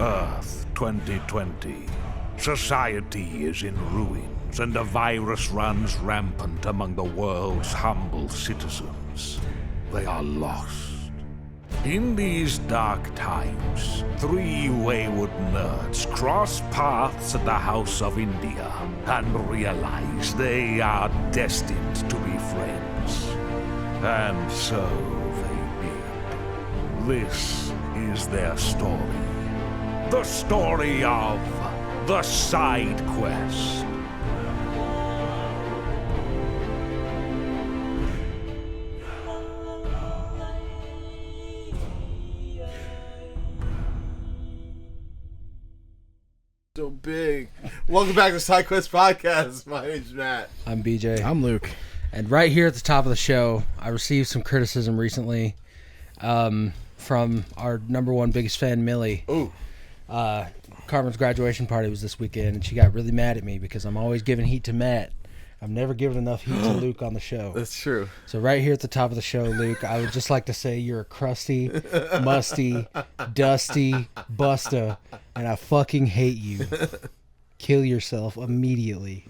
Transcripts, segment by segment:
Earth 2020. Society is in ruins, and a virus runs rampant among the world's humble citizens. They are lost. In these dark times, three wayward nerds cross paths at the House of India and realize they are destined to be friends. And so they did. This is their story. The story of the Side Quest. So big. Welcome back to Side Quest Podcast. My name's Matt. I'm BJ. I'm Luke. And right here at the top of the show, I received some criticism recently from our number one biggest fan, Millie. Ooh. Carmen's graduation party was this weekend, and she got really mad at me because I'm always giving heat to Matt. I've never given enough heat to Luke on the show. That's true. So right here at the top of the show, Luke, I would just like to say you're a crusty, musty, dusty busta, and I fucking hate you. Kill yourself immediately.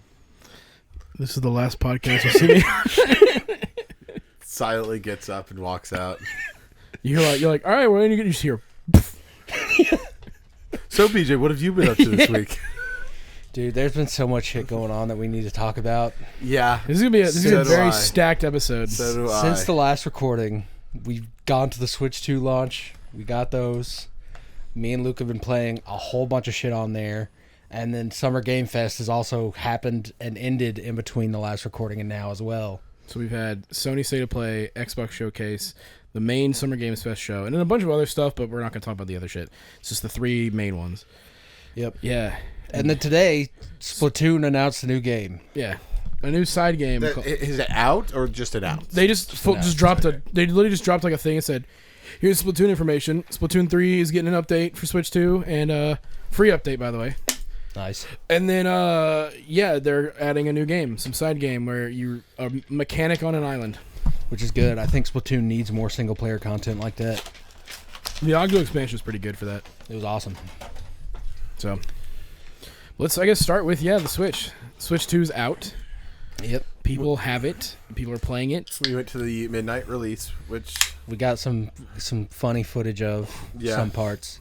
This is the last podcast you'll see me. Silently gets up and walks out. You're like, all right, well, you get used here. So, BJ, what have you been up to this week? Dude, there's been so much shit going on that we need to talk about. Yeah. This is gonna be a very I. stacked episode. So do I. Since the last recording, we've gone to the Switch 2 launch. We got those. Me and Luke have been playing a whole bunch of shit on there. And then Summer Game Fest has also happened and ended in between the last recording and now as well. So we've had Sony State of Play, Xbox Showcase, the main Summer Games Fest show, and then a bunch of other stuff, but we're not going to talk about the other shit. It's just the three main ones. Yep. Yeah. And then today, Splatoon announced a new game. Yeah. A new side game. Is it out or just announced? They just dropped they literally just dropped like a thing and said, here's Splatoon information. Splatoon 3 is getting an update for Switch 2, and free update, by the way. Nice. And then, they're adding a new game, some side game where you're a mechanic on an island. Which is good. I think Splatoon needs more single-player content like that. The Ogdo expansion is pretty good for that. It was awesome. So, let's, I guess, start with, the Switch. Switch 2's out. Yep. People have it. People are playing it. We went to the midnight release, which... We got some funny footage of some parts.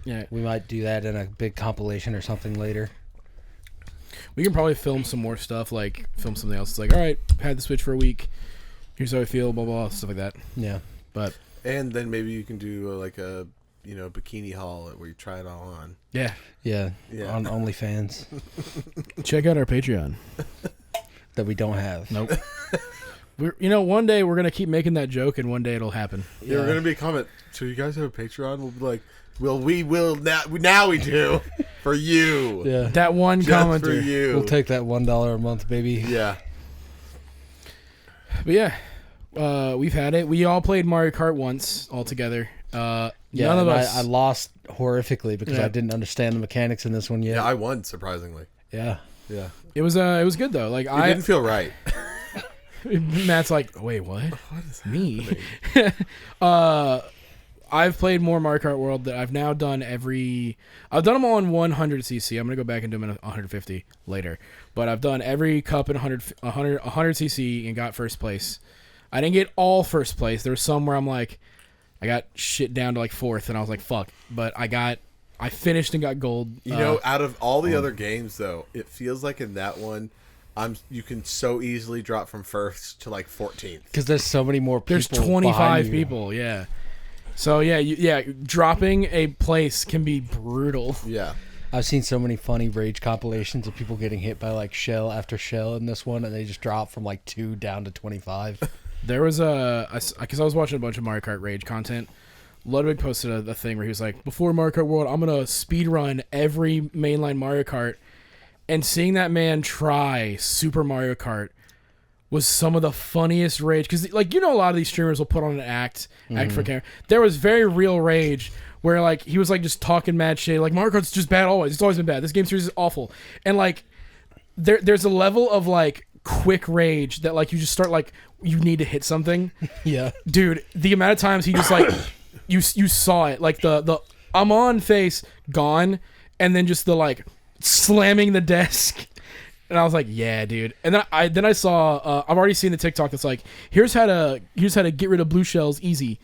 Yeah. We might do that in a big compilation or something later. We can probably film some more stuff, like film something else. It's like, all right, had the Switch for a week. Here's how I feel, blah, blah, stuff like that. Yeah. But And then maybe you can do like a, bikini haul where you try it all on. Yeah. On OnlyFans. Check out our Patreon. That we don't have. Nope. One day we're going to keep making that joke, and one day it'll happen. Yeah, we're going to be a comment. So you guys have a Patreon? We'll be like, well, we will now we do. For you. Yeah. That one Just commenter. for you. We'll take that $1 a month, baby. Yeah. But yeah, we've had it. We all played Mario Kart once all together. None of us. I lost horrifically because I didn't understand the mechanics in this one yet. Yeah, I won, surprisingly. Yeah. Yeah. It was good though. Like It didn't feel right. Matt's like, wait, what? What is Me? I've played more Mario Kart World that I've now done I've done them all in 100cc. I'm going to go back and do them in 150 later. But I've done every cup in 100cc and got first place. I didn't get all first place. There was some where I'm like, I got shit down to like fourth, and I was like, fuck. But I finished and got gold. Out of all the other games, though, it feels like in that one, you can so easily drop from first to like 14th. Because there's so many more people. There's 25 people, yeah. So, dropping a place can be brutal. Yeah. I've seen so many funny rage compilations of people getting hit by like shell after shell in this one, and they just drop from like 2 down to 25. There was because I was watching a bunch of Mario Kart Rage content. Ludwig posted a thing where he was like, before Mario Kart World, I'm going to speed run every mainline Mario Kart. And seeing that man try Super Mario Kart was some of the funniest rage. Because, a lot of these streamers will put on an act for camera. There was very real rage where, he was, just talking mad shit. Like, Mario Kart's just bad always. It's always been bad. This game series is awful. And, there's a level of, quick rage that, you just start, you need to hit something. Yeah. Dude, the amount of times he just, you saw it. The I'm on face, gone, and then just the like slamming the desk. And I was like, yeah, dude. And then I saw I've already seen the TikTok that's like, here's how to get rid of blue shells easy.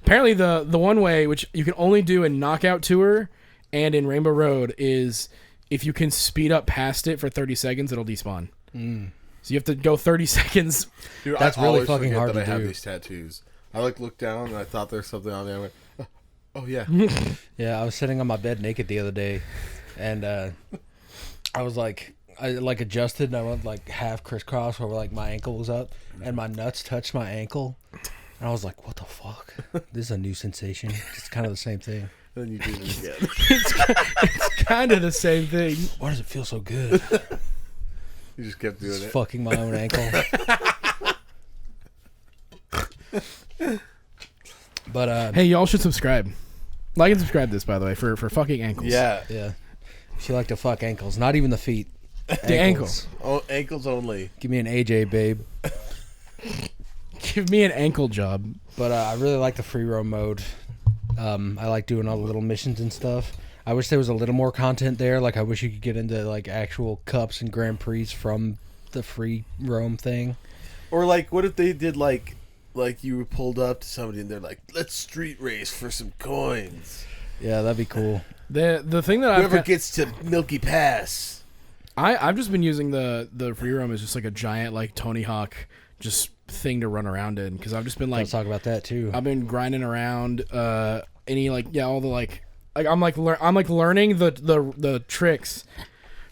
Apparently the one way, which you can only do in Knockout Tour and in Rainbow Road, is if you can speed up past it for 30 seconds, it'll despawn. So you have to go 30 seconds. Dude, That's I really always fucking forget hard that to I have do. these tattoos. I like looked down and I thought there's something on there. I went, oh yeah. Yeah, I was sitting on my bed naked the other day, and I was like, I like adjusted, and I went like half crisscross where like my ankle was up, and my nuts touched my ankle, and I was like, what the fuck? This is a new sensation. It's kind of the same thing. And then you did it again. It's kind of the same thing. Why does it feel so good? You just kept doing Just it. fucking my own ankle. But Hey, y'all should subscribe. Like and subscribe this, by the way, for fucking ankles. Yeah. yeah, she like to fuck ankles, not even the feet. The ankles. Oh, ankles only. Give me an AJ, babe. Give me an ankle job. But I really like the free roam mode. I like doing all the little missions and stuff. I wish there was a little more content there. Like, I wish you could get into like actual cups and Grand Prix from the free roam thing. Or like, what if they did like you were pulled up to somebody and they're like, let's street race for some coins. Yeah, that'd be cool. The thing that Whoever I've gets to Milky Pass. I've just been using the free roam as just like a giant like Tony Hawk just thing to run around in, because I've just been like, Let's talk about that too. I've been grinding around any like all the like I'm learning the tricks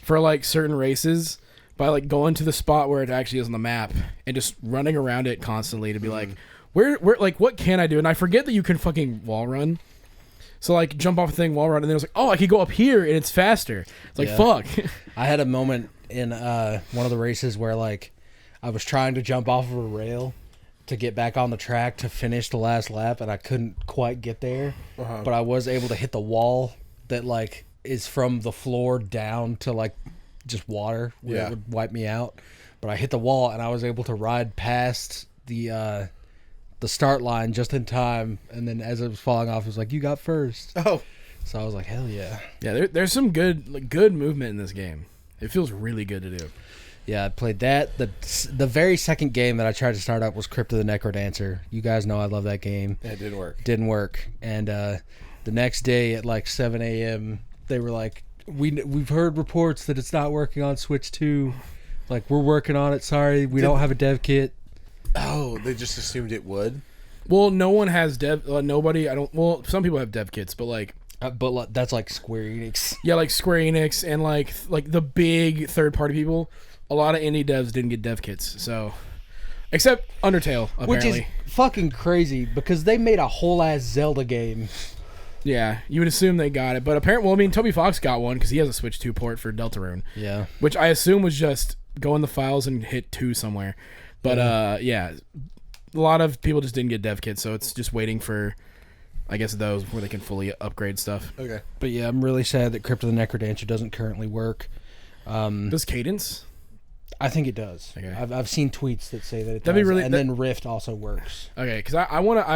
for like certain races by like going to the spot where it actually is on the map and just running around it constantly to be like, where like what can I do? And I forget that you can fucking wall run. So like jump off a thing, wall run, and then it was like, oh, I could go up here and it's faster. It's like, Yeah. fuck. I had a moment in one of the races where like I was trying to jump off of a rail to get back on the track to finish the last lap, and I couldn't quite get there. But I was able to hit the wall that like is from the floor down to like just water where Yeah. it would wipe me out. But I hit the wall, and I was able to ride past the start line just in time. And then as it was falling off, it was like, you got first. Oh. So I was like, hell yeah. Yeah, there's some good movement in this game. It feels really good to do. Yeah, I played that. The very second game that I tried to start up was Crypt of the Necrodancer. You guys know I love that game. Yeah, it didn't work. Didn't work. And the next day at like 7 a.m., they were like, we've heard reports that it's not working on Switch 2. Like, we're working on it. Sorry, we don't have a dev kit. Oh, they just assumed it would? Well, no one has dev. Nobody. I don't. Well, some people have dev kits, but like. But like, that's like Square Enix. Yeah, like Square Enix and like the big third party people. A lot of indie devs didn't get dev kits, so except Undertale, apparently. Which is fucking crazy because they made a whole ass Zelda game. Yeah, you would assume they got it, but apparently, well, I mean, Toby Fox got one because he has a Switch 2 port for Deltarune. Yeah. Which I assume was just go in the files and hit 2 somewhere. But yeah, a lot of people just didn't get dev kits, so it's just waiting for, I guess, those where they can fully upgrade stuff. Okay. But yeah, I'm really sad that Crypt of the Necrodancer doesn't currently work. Does Cadence? I think it does. Okay. I've seen tweets that say that it That'd be does, really- and then Rift also works. Okay, because I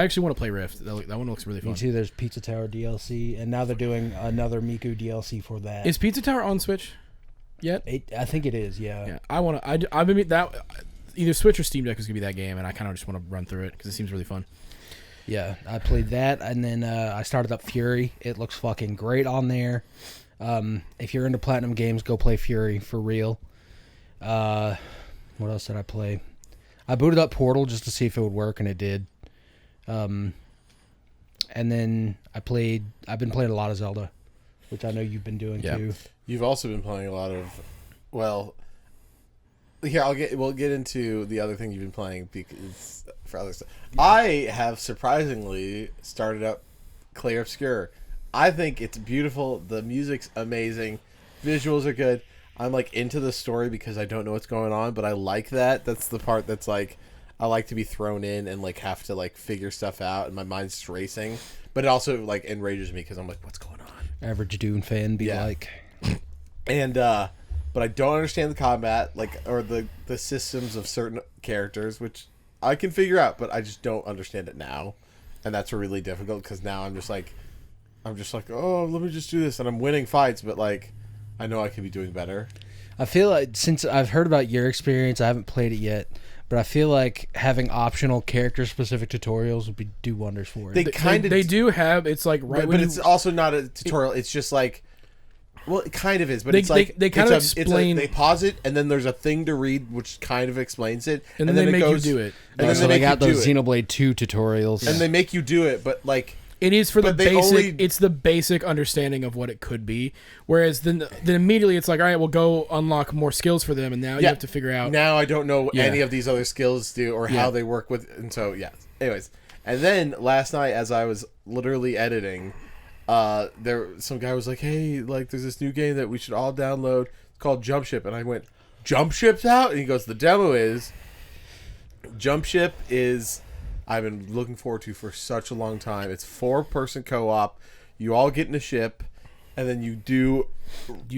actually want to play Rift. That one looks really Me fun. too. There's Pizza Tower DLC, and now they're doing another Miku DLC for that. Is Pizza Tower on Switch yet? I think it is. Yeah. Yeah, I want to. I've been that either Switch or Steam Deck is gonna be that game, and I kind of just want to run through it because it seems really fun. Yeah, I played that, and then I started up Fury. It looks fucking great on there. If you're into Platinum games, go play Fury for real. What else did I play? I booted up Portal just to see if it would work, and it did. And then I've been playing a lot of Zelda, which I know you've been doing Yeah. too. You've also been playing a lot of, well, here we'll get into the other thing you've been playing because for other stuff. I have surprisingly started up Clair Obscur. I think it's beautiful. The music's amazing. Visuals are good. I'm like into the story because I don't know what's going on, but I like that. That's the part that's like I like to be thrown in and like have to like figure stuff out, and my mind's just racing. But it also like enrages me because I'm like, what's going on? Average Dune fan be Yeah. like, And but I don't understand the combat, like, or the systems of certain characters, which I can figure out, but I just don't understand it now, and that's really difficult because now I'm just like, I'm just like, oh, let me just do this, and I'm winning fights, but like, I know I could be doing better. I feel like since I've heard about your experience, I haven't played it yet, but I feel like having optional character-specific tutorials would do wonders for it. They do have. It's like but it's also not a tutorial. It's just like, well, it kind of is, but They- it's like they kind of explain- they pause it, and then there's a thing to read which kind of explains it, and then they it make goes, you do it. And then so they got make you those do it. Xenoblade 2 tutorials. And they make you do it, but like. It is for the But they basic. only- It's the basic understanding of what it could be. Whereas then immediately it's like, all right, we'll go unlock more skills for them, and now you have to figure out. Now I don't know Yeah. any of these other skills do or how they work with, and so yeah. Anyways, and then last night as I was literally editing, some guy was like, "Hey, like there's this new game that we should all download. It's called Jump Ship," and I went, "Jump Ship's out?" And he goes, "The demo is." Jump Ship is. I've been looking forward to for such a long time. It's 4-person co-op. You all get in a ship, and then you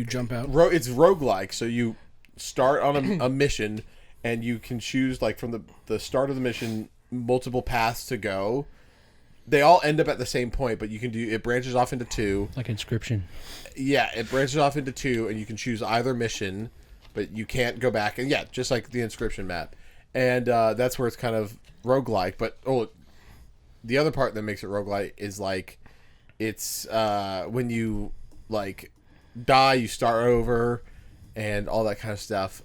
jump out. It's roguelike, so you start on a mission, and you can choose like from the start of the mission multiple paths to go. They all end up at the same point, but you can do it branches off into 2. like Inscription. Yeah, it branches off into 2, and you can choose either mission, but you can't go back. And yeah, just like the Inscription map, and that's where it's kind of roguelike. But the other part that makes it roguelike is like it's when you like die, you start over and all that kind of stuff.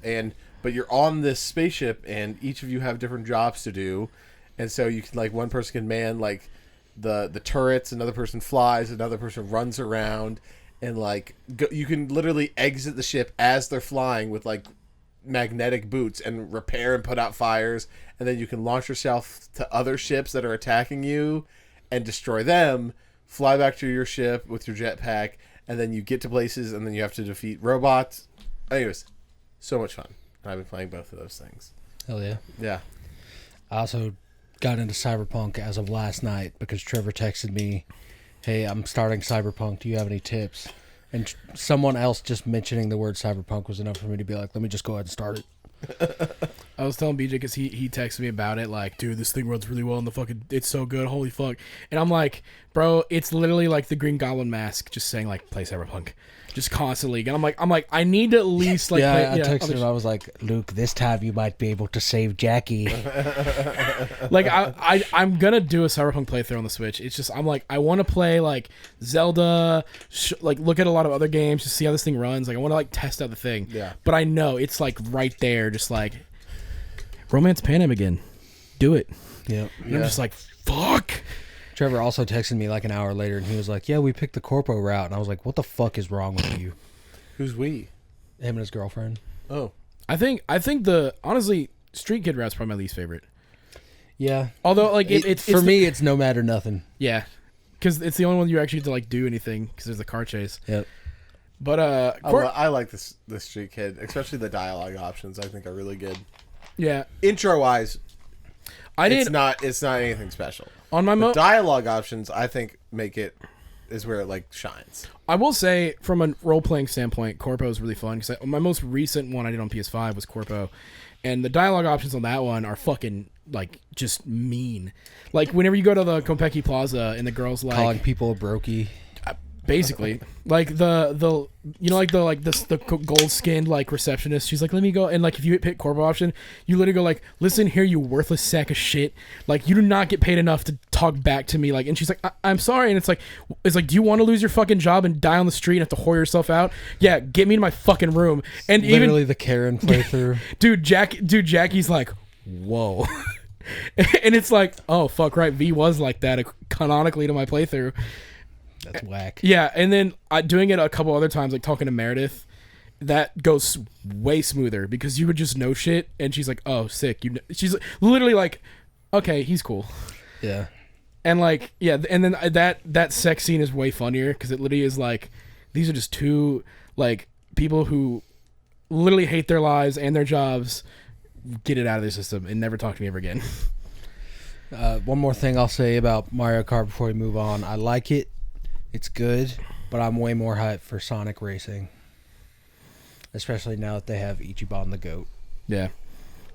But you're on this spaceship, and each of you have different jobs to do, and so you can like one person can man like the turrets, another person flies, another person runs around, and like you can literally exit the ship as they're flying with like magnetic boots and repair and put out fires, and then you can launch yourself to other ships that are attacking you and destroy them, fly back to your ship with your jetpack, and then you get to places, and then you have to defeat robots. Anyways, so much fun. I've been playing both of those things. Hell yeah. Yeah. I also got into Cyberpunk as of last night because Trevor texted me, "Hey, I'm starting Cyberpunk. Do you have any tips?" And someone else just mentioning the word Cyberpunk was enough for me to be like, let me just go ahead and start it. I was telling BJ because he texted me about it, like, dude, this thing runs really well in the fucking, it's so good, holy fuck. And I'm like, bro, it's literally like the Green Goblin mask, just saying like, play Cyberpunk, just constantly. And I'm like, I need to at least like, I texted him. I was like, Luke, this time you might be able to save Jackie. Like I'm gonna do a Cyberpunk playthrough on the Switch. It's just I'm like I want to play like Zelda, like look at a lot of other games, just see how this thing runs. Like I want to like test out the thing. Yeah. But I know it's like right there, just like Romance Panem again. Do it. Yeah. And I'm just like fuck. Trevor also texted me like an hour later, and he was like, yeah, we picked the Corpo route. And I was like, what the fuck is wrong with you? Who's we? Him and his girlfriend. Oh. I think the honestly Street Kid route's probably my least favorite. Yeah. Although like it's for me, it's no matter nothing. yeah, because it's the only one you actually get to like do anything because there's the car chase. Yep. But I like this Street Kid, especially the dialogue options. I think are really good. yeah, Intro wise, I did it's not anything special. on my The dialogue options, I think, is where it like shines. I will say, from a role-playing standpoint, Corpo is really fun because my most recent one I did on PS5 was Corpo, and the dialogue options on that one are fucking like just mean. Like whenever you go to the Konpeki Plaza and the girls like Calling people a brokey. basically like the you know like the gold skinned like receptionist, she's like, let me go, and like if you hit Corpo option, you literally go like, listen here, you worthless sack of shit, like you do not get paid enough to talk back to me, like, and she's like, I'm sorry, and it's like do you want to lose your fucking job and die on the street and have to whore yourself out? Yeah, get me in my fucking room. And Literally even the Karen playthrough. dude Jackie's like, whoa. And it's like, oh fuck, right, V was like that canonically to my playthrough. That's whack. Yeah, and then doing it a couple other times, like talking to Meredith, that goes way smoother because you would just know shit, and she's like, "Oh, sick." She's literally like, "Okay, he's cool." Yeah. And like, yeah, and then that sex scene is way funnier because it literally is like, these are just two like people who literally hate their lives and their jobs. Get it out of their system and never talk to me ever again. One more thing I'll say about Mario Kart before we move on. I like it. It's good, but I'm way more hyped for Sonic Racing. Especially now that they have Ichiban the Goat. Yeah.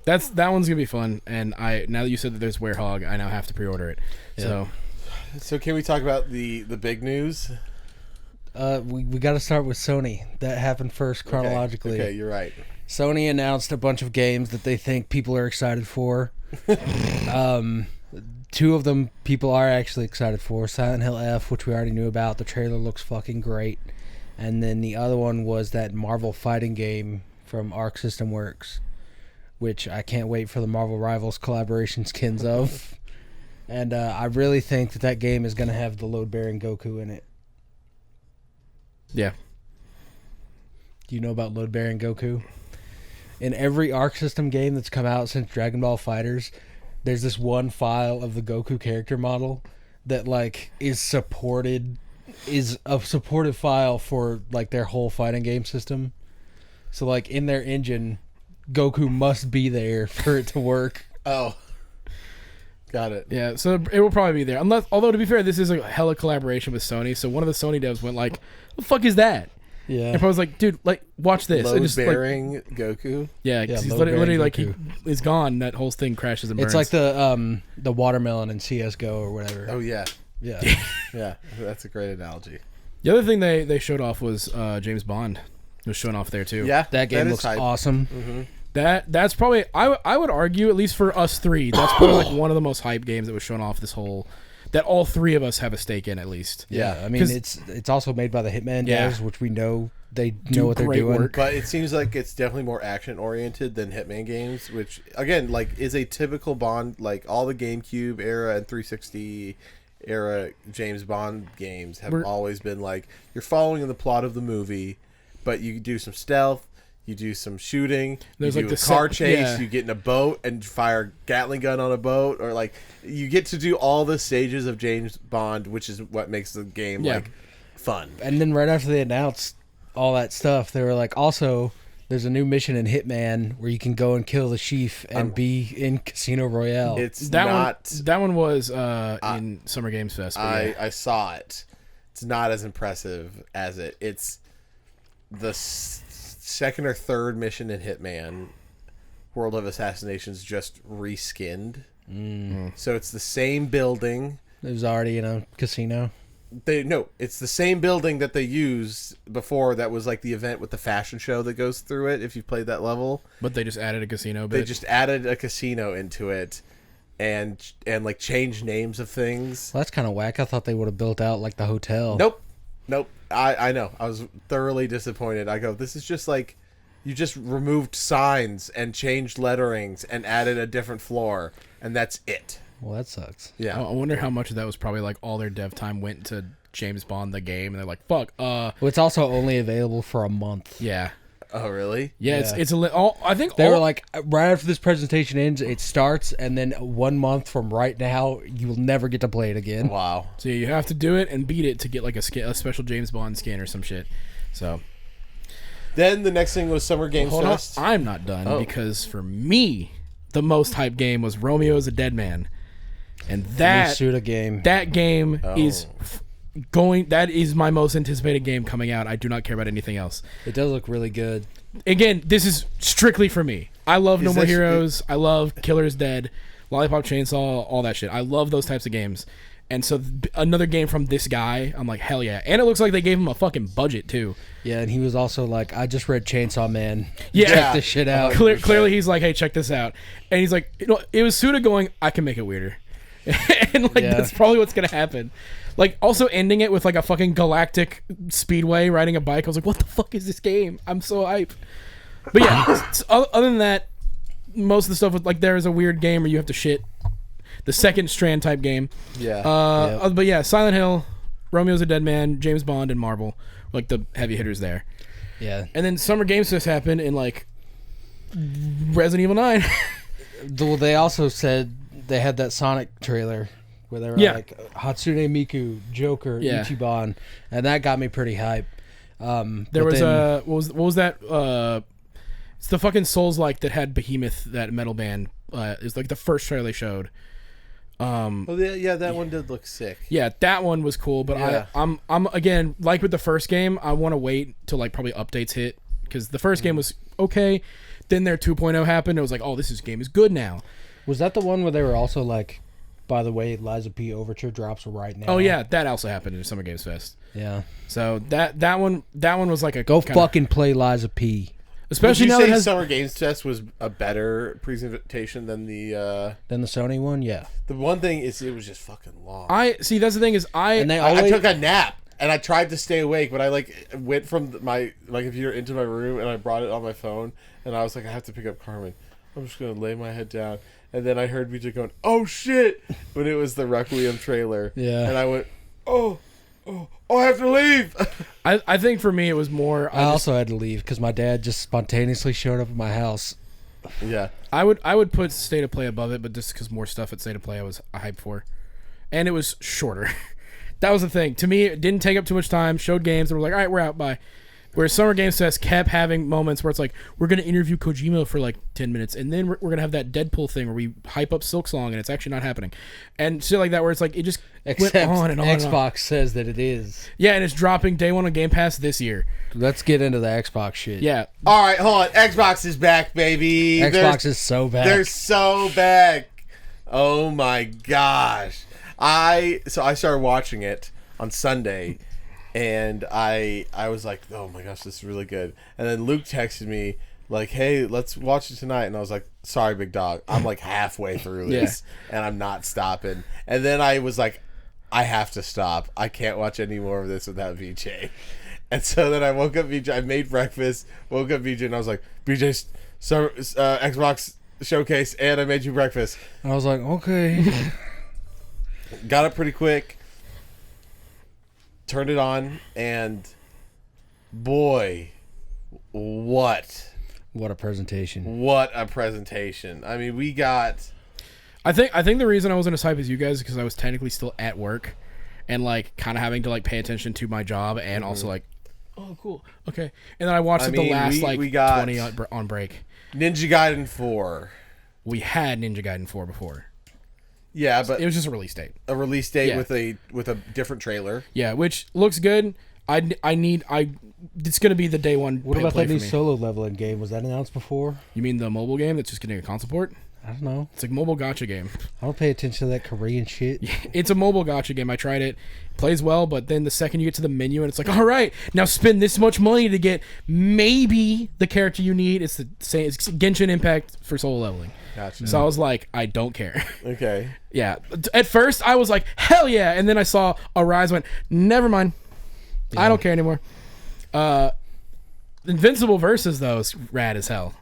That one's gonna be fun, and now that you said that there's Werehog, I now have to pre-order it. Yeah. So So can we talk about the big news? We got to start with Sony. That happened first chronologically. Okay, you're right. Sony announced a bunch of games that they think people are excited for. Two of them people are actually excited for. Silent Hill F, which we already knew about. The trailer looks fucking great. And then the other one was that Marvel fighting game from Arc System Works, which I can't wait for the Marvel Rivals collaboration skins of. And I really think that game is going to have the load-bearing Goku in it. Yeah. Do you know about load-bearing Goku? In every Arc System game that's come out since Dragon Ball FighterZ, there's this one file of the Goku character model that like is a supported file for like their whole fighting game system. So like in their engine, Goku must be there for it to work. Oh. Got it. Yeah, so it will probably be there. Although to be fair, this is a hella collaboration with Sony. So one of the Sony devs went like, "What the fuck is that?" Yeah. And I was like, "Dude, like, watch this." And just, Load-bearing Goku? yeah, 'cause he's load-bearing literally like Goku. he's gone. That whole thing crashes and burns. It's like the watermelon in CS:GO or whatever. Oh, yeah. Yeah. Yeah, that's a great analogy. The other thing they showed off was James Bond was shown off there too. Yeah, That game is looks hype. awesome. That's probably I would argue, at least for us three, that's probably like one of the most hype games that was shown off this whole, that all three of us have a stake in at least. Yeah, I mean 'Cause- it's also made by the Hitman Yeah. devs, which we know they Do know what they're great doing. work. But it seems like it's definitely more action oriented than Hitman games, which again, like, is a typical Bond. Like all the GameCube era and 360 era James Bond games have always been like you're following the plot of the movie, but you do some stealth, you do some shooting, There's you like do a the car set- chase, yeah. you get in a boat and fire a Gatling gun on a boat, or like you get to do all the stages of James Bond, which is what makes the game Yeah. like fun. And then right after they announced all that stuff, they were like, also, there's a new mission in Hitman where you can go and kill the chief and be in Casino Royale. It's that not. one was in Summer Games Fest. But yeah. I saw it. It's not as impressive as it. It's the second or third mission in Hitman, World of Assassinations, just reskinned. So it's the same building. It was already in a casino. It's the same building that they used before. That was like the event with the fashion show that goes through it. If you've played that level, But they just added a casino bit. they just added a casino into it, and like changed names of things. Well, that's kind of whack. I thought they would have built out like the hotel. Nope. I know. I was thoroughly disappointed. I go, this is just like, you just removed signs and changed letterings and added a different floor, and that's it. Well, that sucks. Yeah. I wonder how much of that was probably like all their dev time went to James Bond the game, and they're like, "Fuck, Well, it's also only available for a month. yeah, Oh, really? yeah." Yeah. It's I think They were like, right after this presentation ends, it starts, and then 1 month from right now, you will never get to play it again. Wow. so you have to do it and beat it to get like a special James Bond skin or some shit. So Then the next thing was Summer Games hold on, Fest. I'm not done Oh. because for me, the most hype game was Romeo is a Dead Man, and that Suda game. that game Oh. is going. That is my most anticipated game coming out. I do not care about anything else. It does look really good. Again, this is strictly for me. I love No Is More this- Heroes. I love Killer is Dead, Lollipop Chainsaw, all that shit. I love those types of games. And so another game from this guy, I'm like, hell yeah. And it looks like they gave him a fucking budget too. Yeah, and he was also like, I just read Chainsaw Man. Yeah. Check this shit out. Clearly he's like, hey, check this out. And he's like, it was Suda going, I can make it weirder. And like, Yeah. that's probably what's going to happen. Like, also ending it with like a fucking galactic speedway riding a bike. I was like, what the fuck is this game? I'm so hype. But yeah, other than that, most of the stuff with like, there is a weird game where you have to shit. The second Strand type game. Yeah. But yeah, Silent Hill, Romeo's a Dead Man, James Bond, and Marvel were like the heavy hitters there. Yeah. And then Summer Games Fest happened in like Resident Evil 9. Well, they also said they had that Sonic trailer where they were Yeah. like Hatsune Miku, Joker, Yeah. Ichiban, and that got me pretty hype. There was what was that? It's the fucking Souls-like that had Behemoth, that metal band. It's like the first trailer they showed. yeah, that one did look sick. Yeah, that one was cool, but Yeah. I'm again, like with the first game, I want to wait till like probably updates hit, because the first game was okay. Then their 2.0 happened. It was like, oh, game is good now. Was that the one where they were also like By the way, Liza P. Overture drops right now. Oh yeah, that also happened in Summer Games Fest. Yeah. So that one was like a Go kinda, fucking play Liza P. especially Would now you that it say has Summer Games Fest was a better presentation than the Then the Sony one, yeah. the one thing is it was just fucking long. I see. That's the thing is And they I always took a nap and I tried to stay awake, but I like went from my computer into my room and I brought it on my phone and I was like, I have to pick up Carmen. I'm just gonna lay my head down, and then I heard BJ going, "Oh shit!" when it was the Requiem trailer. Yeah. And I went, "Oh, I have to leave." I think for me it was more. I also had to leave because my dad just spontaneously showed up at my house. Yeah. I would put State of Play above it, but just because more stuff at State of Play I was hyped for, and it was shorter. That was the thing. To me, it didn't take up too much time. Showed games and we're like, all right, we're out. Bye. Whereas Summer Games Fest kept having moments where it's like, we're going to interview Kojima for like 10 minutes, and then we're going to have that Deadpool thing where we hype up Silksong, and it's actually not happening. And shit like that where it's like, it just Except went on and on Xbox and on. says that it is. Yeah, and it's dropping day one on Game Pass this year. Let's get into the Xbox shit. Yeah. All right, hold on. Xbox is back, baby. Xbox is so bad. They're so back. Oh my gosh. I started watching it on Sunday, and I was like, oh my gosh, this is really good. And then Luke texted me like, hey, let's watch it tonight. And I was like, sorry, big dog, I'm like halfway through this and I'm not stopping. And then I was like, I have to stop. I can't watch any more of this without VJ. And so then I woke up VJ. I made breakfast, woke up VJ, and I was like, VJ, Xbox showcase, and I made you breakfast. I was like, okay. Got up pretty quick, turned it on, and boy, what What a presentation. a presentation. I mean, we got... I think the reason I wasn't as hype as you guys is because I was technically still at work and like kind of having to like pay attention to my job and also like, oh cool, okay. And then I watched the last we got 20 on break. Ninja Gaiden 4. We had Ninja Gaiden 4 before. Yeah, but It was just a release date. a release date Yeah. with a different trailer. Yeah, which looks good. It's gonna be the day one. What about play that new for me. solo leveling game? Was that announced before? You mean the mobile game that's just getting a console port? I don't know. It's like mobile gacha game. I don't pay attention to that Korean shit. It's a mobile gacha game. I tried it. Plays well, but then the second you get to the menu and it's like, all right, now spend this much money to get maybe the character you need. It's the same. It's Genshin Impact for solo leveling. Gotcha. So I was like, I don't care. Okay. Yeah. At first, I was like, hell yeah. And then I saw Arise, went, never mind. I don't care anymore. Invincible Versus, though, is rad as hell.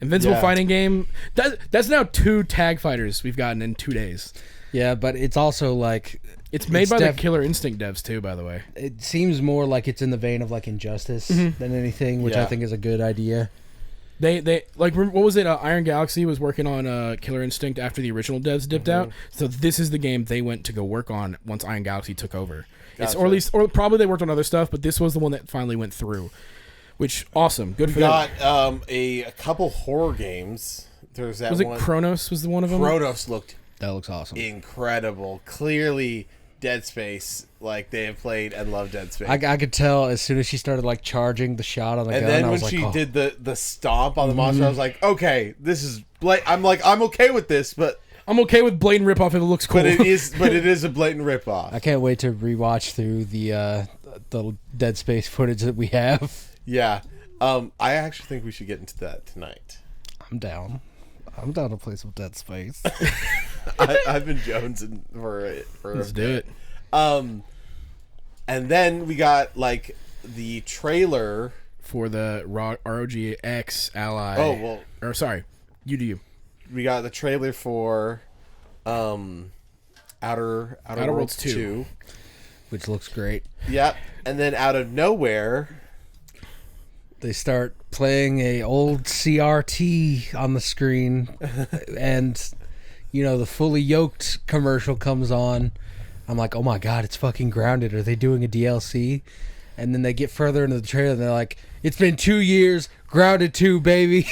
Invincible Yeah. fighting game. That's now 2 tag fighters we've gotten in 2 days. Yeah, but it's also like It's made by the Killer Instinct devs, too, by the way. it seems more like it's in the vein of like Injustice than anything, which I Yeah. think is a good idea. They like, what was it? Iron Galaxy was working on Killer Instinct after the original devs dipped out. So this is the game they went to go work on once Iron Galaxy took over. It's, or at least, or probably they worked on other stuff, but this was the one that finally went through. Which, awesome. Good for them. Got a couple horror games. There's that Was it one. Chronos was the one of them? Kronos looked That looks awesome. incredible. Clearly, Dead Space, like they have played and love Dead Space. I could tell as soon as she started like charging the shot on the and gun. then I when was like, she oh. did the stomp on the monster, I was like, okay, this is I'm okay with this, but I'm okay with blatant ripoff if it looks cool. but it is a blatant ripoff. I can't wait to rewatch through the Dead Space footage that we have. Yeah. I actually think we should get into that tonight. I'm down. I'm down to play some Dead Space. I've been jonesing for it. Let's do it. And then we got like the trailer For the ROG X Ally. Oh, well. Or sorry, you do you. We got the trailer for Outer Worlds 2. Which looks great. Yep. And then out of nowhere, They start playing a old CRT on the screen, and the fully yoked commercial comes on. I'm like, oh my god, it's fucking Grounded. Are they doing a DLC? And then they get further into the trailer, and they're like, it's been 2 years, Grounded 2, baby.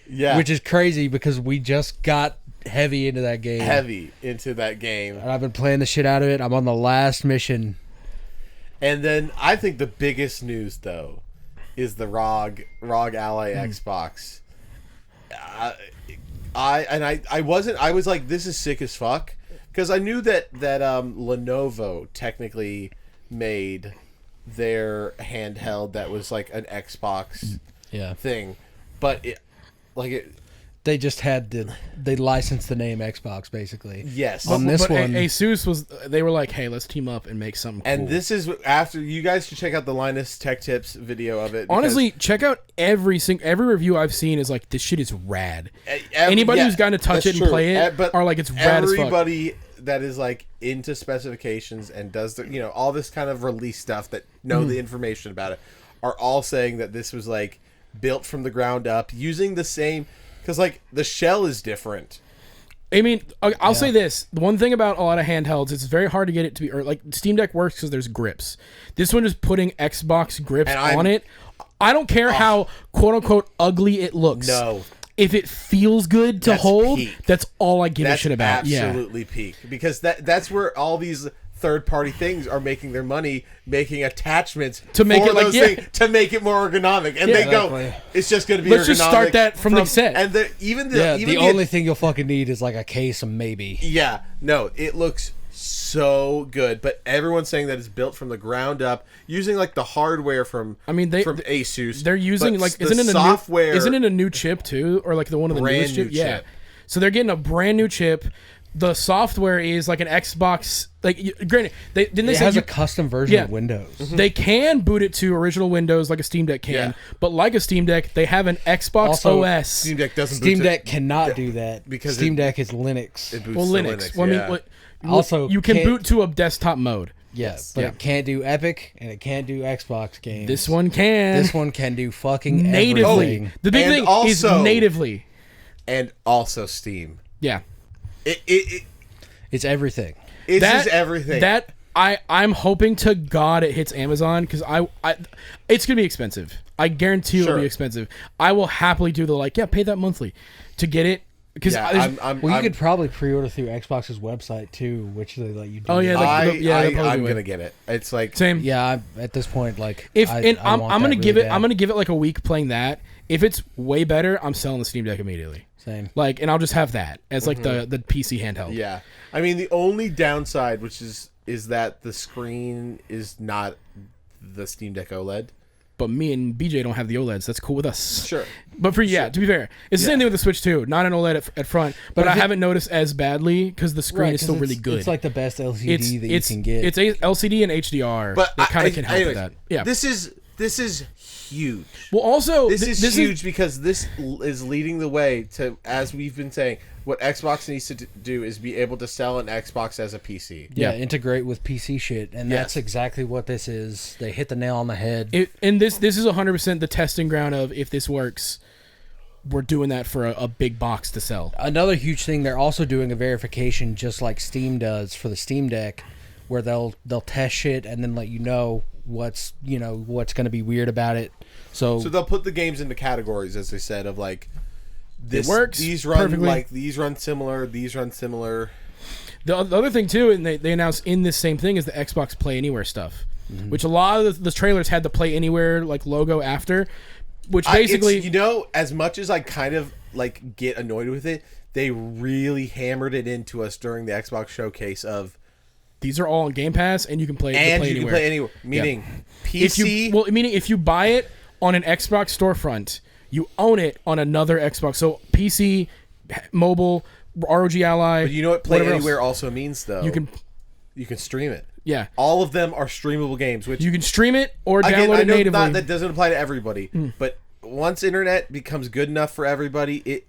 yeah, Which is crazy because we just got heavy into that game. heavy into that game. And I've been playing the shit out of it. I'm on the last mission. And then I think the biggest news though is the ROG Ally Xbox. I was like, this is sick as fuck, because I knew that Lenovo technically made their handheld that was like an Xbox Yeah. thing, but They just they licensed the name Xbox basically. yes. On this one, Asus they were like, hey, let's team up and make something cool. And this is after you guys should check out the Linus Tech Tips video of it. Honestly, check out every review I've seen is like, this shit is rad. Anybody who's gotten to touch it and play it are like, it's rad as fuck. Everybody that is like into specifications and does the all this kind of release stuff that know the information about it are all saying that this was like built from the ground up using the same, because like the shell is different. I mean, I'll say this. The one thing about a lot of handhelds, it's very hard to get it to be, or like Steam Deck works because there's grips. This one is putting Xbox grips on it. I don't care how quote unquote ugly it looks. No. If it feels good to hold, peak. that's all I give a shit about. Absolutely peak. Because that's where all these third-party things are making their money, making attachments to make it like things, to make it more ergonomic, and they go, it's just going to be. Let's ergonomic just start that from the set. And the only thing you'll fucking need is like a case, maybe. Yeah, no, it looks so good, but everyone's saying that it's built from the ground up using like the hardware from Asus. They're using like isn't it a new chip too, or like the one of the newest chip? Yeah, so they're getting a brand new chip. The software is like an Xbox. Like, granted, it has a custom version of Windows. They can boot it to original Windows like a Steam Deck can, but like a Steam Deck, they have an Xbox OS. Steam Deck doesn't. Steam Deck cannot do that because Steam Deck is Linux. It boots Linux. Well, I mean, also, you can boot to a desktop mode. Yes, but it can't do Epic and it can't do Xbox games. This one can. This one can do fucking natively. everything. The big thing is natively, and also Steam. Yeah, it's everything. It's just everything. I'm hoping to God it hits Amazon, because it's gonna be expensive. I guarantee it'll be expensive. I will happily do pay that monthly to get it. Because you could probably pre-order through Xbox's website too, which they let you do. Oh yeah, I'm gonna get it. It's like same. Yeah, at this point, like I'm gonna give it like a week playing that. If it's way better, I'm selling the Steam Deck immediately. Same. And I'll just have that as like the PC handheld. Yeah, I mean the only downside, which is that the screen is not the Steam Deck OLED. But me and BJ don't have the OLEDs. That's cool with us. Sure. But to be fair, it's the same thing with the Switch too. Not an OLED at front, but I haven't noticed as badly because the screen is still really good. It's like the best LCD that you can get. It's LCD and HDR. But it kind of can help with that. Yeah. This is huge. Well, also this is huge because this is leading the way to, as we've been saying, what Xbox needs to do is be able to sell an Xbox as a PC. Yeah, integrate with PC shit, and that's exactly what this is. They hit the nail on the head. And this is 100% the testing ground of, if this works, we're doing that for a big box to sell. Another huge thing, they're also doing a verification just like Steam does for the Steam Deck, where they'll test shit and then let you know what's going to be weird about it. So they'll put the games into categories, as they said, of like, this it works. These run perfectly. These run similar. These run similar. The other thing too, and they announced in this same thing, is the Xbox Play Anywhere stuff, which a lot of the trailers had the Play Anywhere logo after, which basically as much as I kind of get annoyed with it, they really hammered it into us during the Xbox showcase of. These are all on Game Pass, and you can play. And you can play anywhere. Meaning PC. Meaning if you buy it on an Xbox storefront, you own it on another Xbox. So PC, mobile, ROG Ally. But you know what Play Anywhere also means, though. You can stream it. Yeah. All of them are streamable games, which you can stream it or download it natively. That doesn't apply to everybody, but once internet becomes good enough for everybody,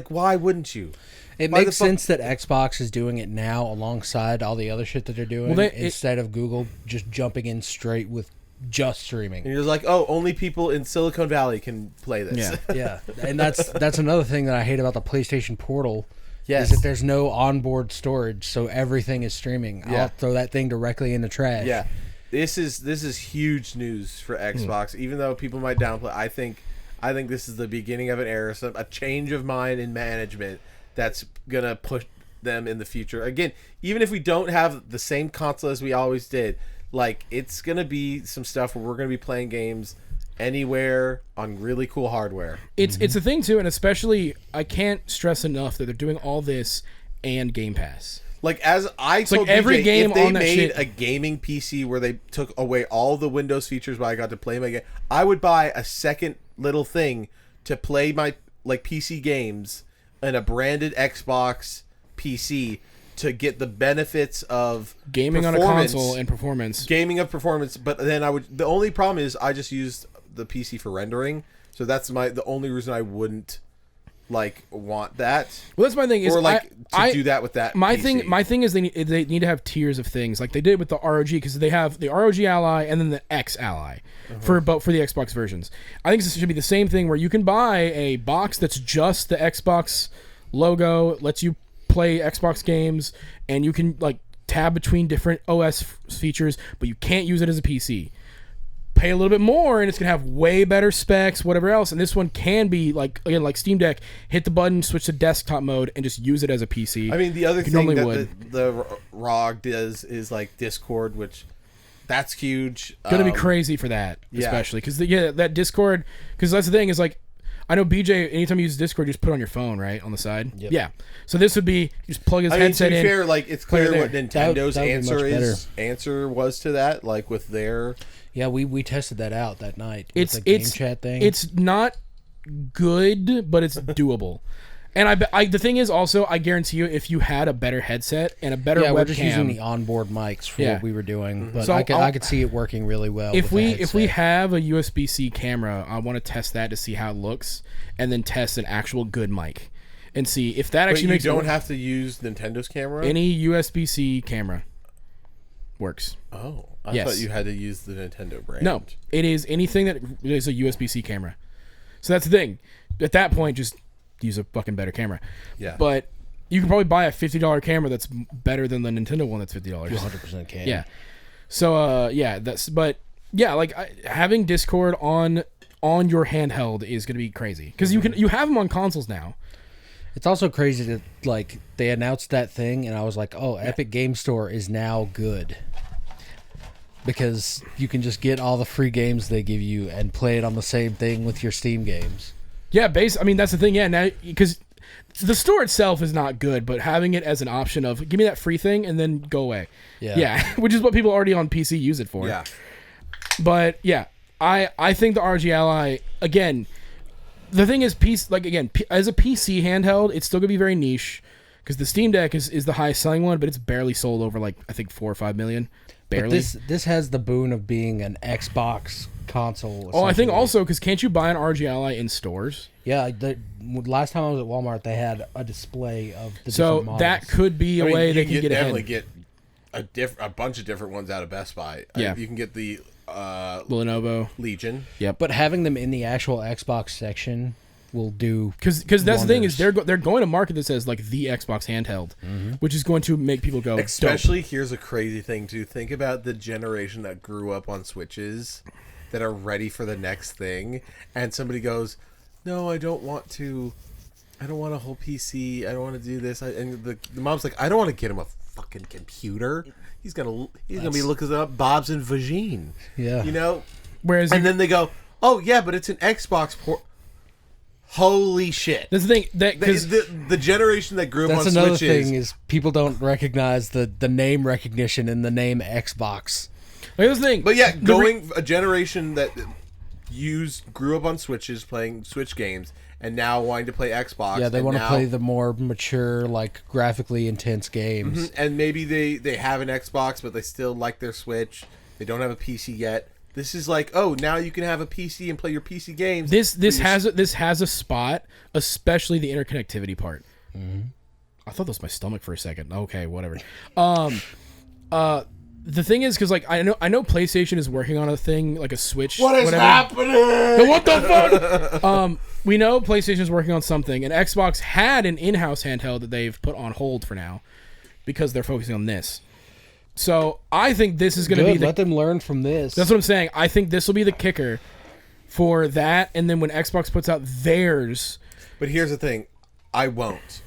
why wouldn't you? It makes sense that Xbox is doing it now alongside all the other shit that they're doing, instead of Google just jumping in straight with just streaming. And you're like, oh, only people in Silicon Valley can play this. Yeah. And that's another thing that I hate about the PlayStation Portal. Yes. Is that there's no onboard storage, so everything is streaming. Yeah. I'll throw that thing directly in the trash. Yeah. This is huge news for Xbox. Even though people might downplay, I think this is the beginning of an era, a change of mind in management that's gonna push them in the future. Again, even if we don't have the same console as we always did, it's gonna be some stuff where we're gonna be playing games anywhere on really cool hardware. It's a thing too, and especially I can't stress enough that they're doing all this and Game Pass. Like as I told like every BJ, game if they on that made shit- a gaming PC where they took away all the Windows features, but I got to play my game, I would buy a second little thing to play my like PC games and a branded Xbox PC to get the benefits of Gaming on a console and performance. gaming of performance. But then I would. The only problem is I just used the PC for rendering, so that's the only reason I wouldn't like want that. Well, that's my thing. Is Or like I do that with that. My PC. thing is they need to have tiers of things like they did with the ROG, because they have the ROG Ally and then the X Ally for the Xbox versions. I think this should be the same thing where you can buy a box that's just the Xbox logo, lets you play Xbox games, and you can like tab between different OS features, but you can't use it as a PC. Pay a little bit more and it's gonna have way better specs, whatever else. And this one can be like, again, like Steam Deck, hit the button, switch to desktop mode, and just use it as a PC. I mean, the other You thing normally that would. the ROG does is like Discord, which that's huge. Gonna be crazy for that, yeah. especially because that Discord. Because that's the thing is like, I know BJ. Anytime you use Discord, you just put it on your phone, right, on the side. Yep. Yeah. So this would be you just plug his I mean, to headset be in. fair, like it's put it clear what there. Nintendo's That would be much answer was to that, like with their. Yeah, we tested that out that night. It's with the game chat thing. It's not good, but it's doable. And the thing is also, I guarantee you, if you had a better headset and a better webcam, we're just using the onboard mics for Yeah. what we were doing, but So I could see it working really well. if with the we headset. have a USB-C camera, I want to test that to see how it looks, and then test an actual good mic, and see if that But actually you makes it don't work. have to use Nintendo's camera. Any USB-C camera works. Oh, I Yes. thought you had to use the Nintendo brand. No, it is anything that is a USB-C camera. So that's the thing. At that point, just use a fucking better camera. Yeah. But you can probably buy a $50 camera that's better than the Nintendo one that's $50. you 100% can. Yeah. So like having Discord on your handheld is gonna be crazy because you have them on consoles now. It's also crazy that like they announced that thing, and I was like, oh, Epic Game Store is now good. Because you can just get all the free games they give you and play it on the same thing with your Steam games. Yeah, I mean that's the thing. Yeah, now because the store itself is not good, but having it as an option of give me that free thing and then go away. Yeah, which is what people already on PC use it for. Yeah. But yeah, I think the RG Ally again. The thing is, as a PC handheld, it's still gonna be very niche because the Steam Deck is the highest selling one, but it's barely sold over like I think 4 or 5 million. Barely. But this has the boon of being an Xbox console. Oh, I think essentially. also because can't you buy an RG Ally in stores? Yeah, last time I was at Walmart, they had a display of the So different models. that could be a way they can get definitely ahead. get a bunch of different ones out of Best Buy. Yeah. You can get the Lenovo. Legion. Yep. But having them in the actual Xbox section will do Because that's the thing is wonders. they're going to market this as like the Xbox handheld, which is going to make people go Especially, here's a crazy thing too. Think about the generation that grew up on Switches that are ready for the next thing, and somebody goes, "No, I don't want to. I don't want a whole PC. I don't want to do this." And the mom's like, "I don't want to get him a fucking computer. He's gonna be looking up Bob's and Vagine." Yeah. You know. Whereas And then they go, "Oh yeah, but it's an Xbox port." Holy shit! that's the thing that because The generation that grew up That's on another Switches. thing is people don't recognize the name recognition in the name Xbox. that's the thing. But yeah, going a generation that grew up on Switches playing Switch games and now wanting to play Xbox. Yeah, they and want to now- play the more mature, like graphically intense games. And maybe they have an Xbox, but they still like their Switch. They don't have a PC yet. This is like, oh, now you can have a PC and play your PC games. This has a spot, especially the interconnectivity part. I thought that was my stomach for a second. Okay, whatever. The thing is, because like I know PlayStation is working on a thing like a Switch. What is whatever. happening? What the fuck? We know PlayStation is working on something, and Xbox had an in-house handheld that they've put on hold for now because they're focusing on this. So I think this is going to be Good, let them learn from this. That's what I'm saying. I think this will be the kicker for that, and then when Xbox puts out theirs. But here's the thing, I won't,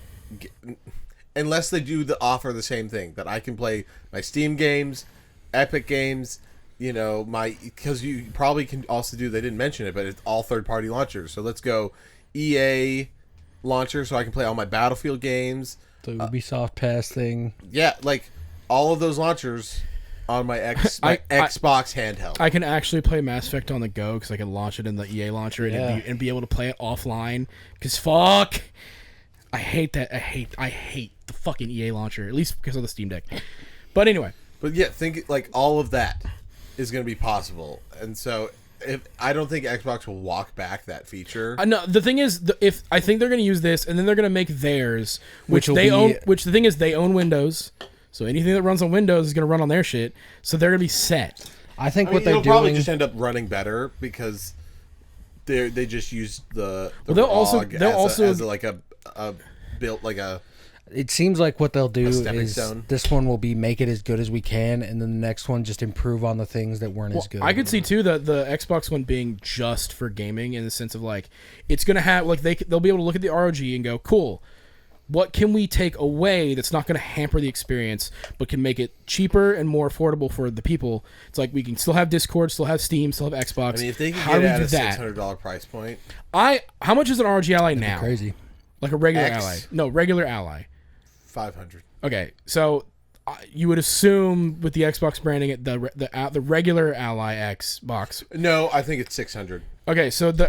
unless they do offer the same thing that I can play my Steam games, Epic games. You know, because you probably can also do. They didn't mention it, but it's all third-party launchers. So let's go, EA, launcher, so I can play all my Battlefield games. The Ubisoft Pass thing. Yeah, like all of those launchers on my Xbox handheld. I can actually play Mass Effect on the go because I can launch it in the EA launcher and be able to play it offline. Because fuck, I hate that. I hate the fucking EA launcher, at least because of the Steam Deck. But anyway. But yeah, think like all of that is going to be possible, and so I don't think Xbox will walk back that feature. No, the thing is, if I think they're going to use this, and then they're going to make theirs, which will they be- own. Which the thing is, they own Windows, so anything that runs on Windows is going to run on their shit. So they're going to be set. I think I what mean, they're it'll probably doing. just end up running better because they just use the Well, they'll ROG also- as like a built like a It seems like what they'll do stepping is stone. this one will be make it as good as we can, and then the next one just improve on the things that weren't as good. I could see too the Xbox One being just for gaming in the sense of like it's going to have like they'll be able to look at the ROG and go, cool. What can we take away that's not going to hamper the experience, but can make it cheaper and more affordable for the people? It's like we can still have Discord, still have Steam, still have Xbox. I mean, if they How can do get we at do a that? $600 price point, How much is an ROG Ally now? crazy. Like a regular X? Ally? No, regular Ally. 500. Okay, so you would assume with the Xbox branding, the regular Ally X box. No, I think it's 600. Okay, so the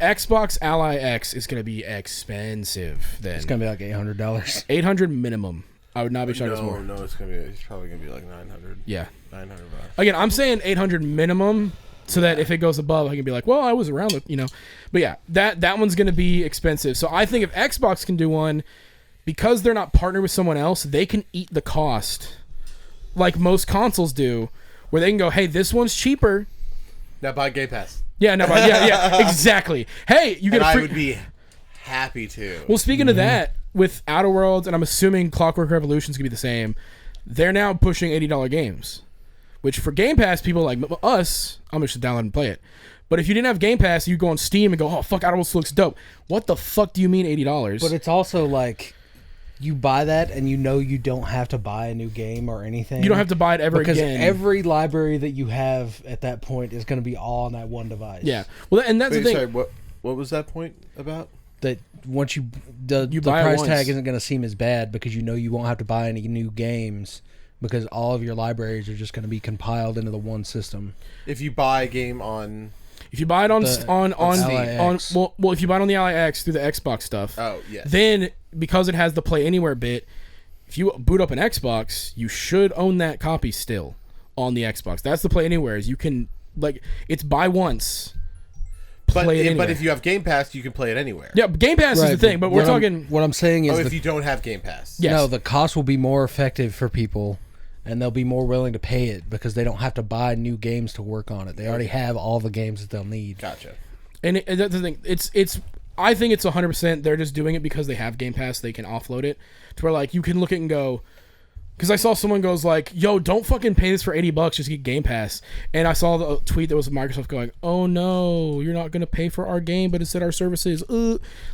Xbox Ally X is going to be expensive. Then It's gonna be like $800. 800 minimum. I would not be shocked. It's more. No, it's probably gonna be like 900. Yeah. 900 bucks. Again, I'm saying 800 minimum, so that if it goes above, I can be like, well, I was around it, But yeah, that one's going to be expensive. So I think if Xbox can do one, because they're not partnered with someone else, they can eat the cost, like most consoles do, where they can go, hey, this one's cheaper. Now buy Game Pass. Yeah, no, but yeah, exactly. Hey, you get And a free. I would be happy to. Well, speaking of that, with Outer Worlds, and I'm assuming Clockwork Revolution's gonna be the same, they're now pushing $80 games, which for Game Pass people like us, I'm just download and play it. But if you didn't have Game Pass, you go on Steam and go, oh fuck, Outer Worlds looks dope. What the fuck do you mean $80? But it's also like you buy that and you don't have to buy a new game or anything. You don't have to buy it ever because again. every library that you have at that point is going to be all on that one device. Yeah. Well, and that's Wait, the thing. sorry, what was that point about? That once the buy it price once. tag isn't going to seem as bad because you won't have to buy any new games because all of your libraries are just going to be compiled into the one system. If you buy a game on... If you buy it on Ally X. well, if you buy it on the Ally X through the Xbox stuff, Oh, yeah. then because it has the Play Anywhere bit, if you boot up an Xbox, you should own that copy still on the Xbox. That's the Play Anywhere. Is you can it's buy once, play it anywhere. But if you have Game Pass, you can play it anywhere. Yeah, Game Pass is the thing, but we're talking. What I'm saying is If you don't have Game Pass. Yes. no, the cost will be more effective for people, and they'll be more willing to pay it because they don't have to buy new games to work on it. They already have all the games that they'll need. Gotcha. And that's the thing. It's. I think it's 100%. They're just doing it because they have Game Pass. They can offload it to where like you can look at it and go. Because I saw someone goes like, "Yo, don't fucking pay this for $80. Just get Game Pass." And I saw the tweet that was Microsoft going, "Oh no, you're not gonna pay for our game, but instead our services."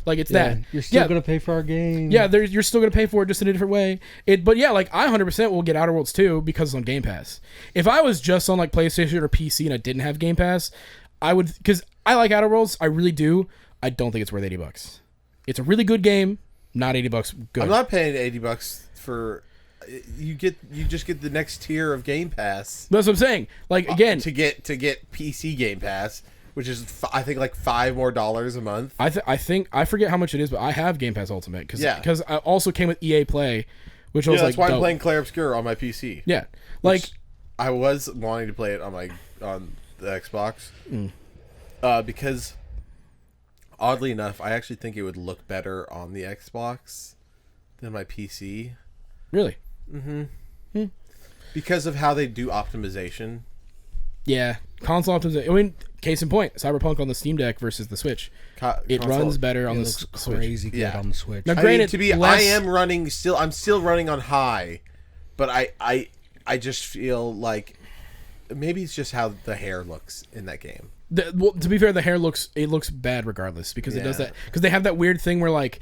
Like it's that You're still going to pay for our game. Yeah, you're still gonna pay for it just in a different way. But yeah, like I 100% will get Outer Worlds 2 because it's on Game Pass. If I was just on like PlayStation or PC and I didn't have Game Pass, I would, because I like Outer Worlds, I really do. I don't think it's worth $80. It's a really good game, not $80 good. I'm not paying $80 for... You just get the next tier of Game Pass. That's what I'm saying. Like again, to get PC Game Pass, which is I think like $5 more a month. I think I forget how much it is, but I have Game Pass Ultimate because I also came with EA Play, which I was that's like, why dope. I'm playing Clair Obscur on my PC. Yeah, like I was wanting to play it on the Xbox, because oddly enough, I actually think it would look better on the Xbox than my PC really, because of how they do optimization. yeah, console optimization. I mean, case in point, Cyberpunk on the Steam Deck versus the Switch. It Console- runs better on It the looks Switch. crazy good Yeah. on the Switch. Now, I mean, granted, I am running still. I'm still running on high, but I just feel like maybe it's just how the hair looks in that game. Well, to be fair, the hair looks bad regardless because it does Yeah. that because they have that weird thing where like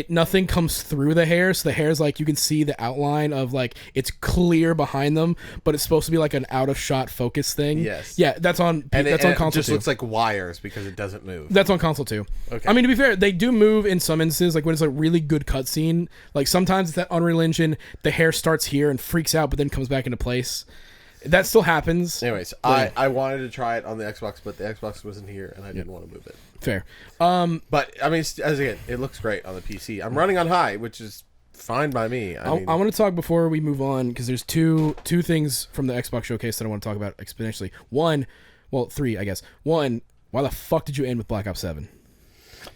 nothing comes through the hair, so the hair's like you can see the outline of like it's clear behind them, but it's supposed to be like an out of shot focus thing. Yes. Yeah, that's on And that's on it console just too. looks like wires because it doesn't move. That's on console too. Okay. I mean, to be fair, they do move in some instances, like when it's a really good cutscene. Like sometimes it's that Unreal Engine, the hair starts here and freaks out, but then comes back into place. That still happens. Anyways, I wanted to try it on the Xbox, but the Xbox wasn't here, and I didn't want to move it. Fair. But I mean, as again, it looks great on the PC. I'm running on high, which is fine by me. I want to talk before we move on because there's two things from the Xbox showcase that I want to talk about exponentially. Three, I guess. One, why the fuck did you end with Black Ops 7?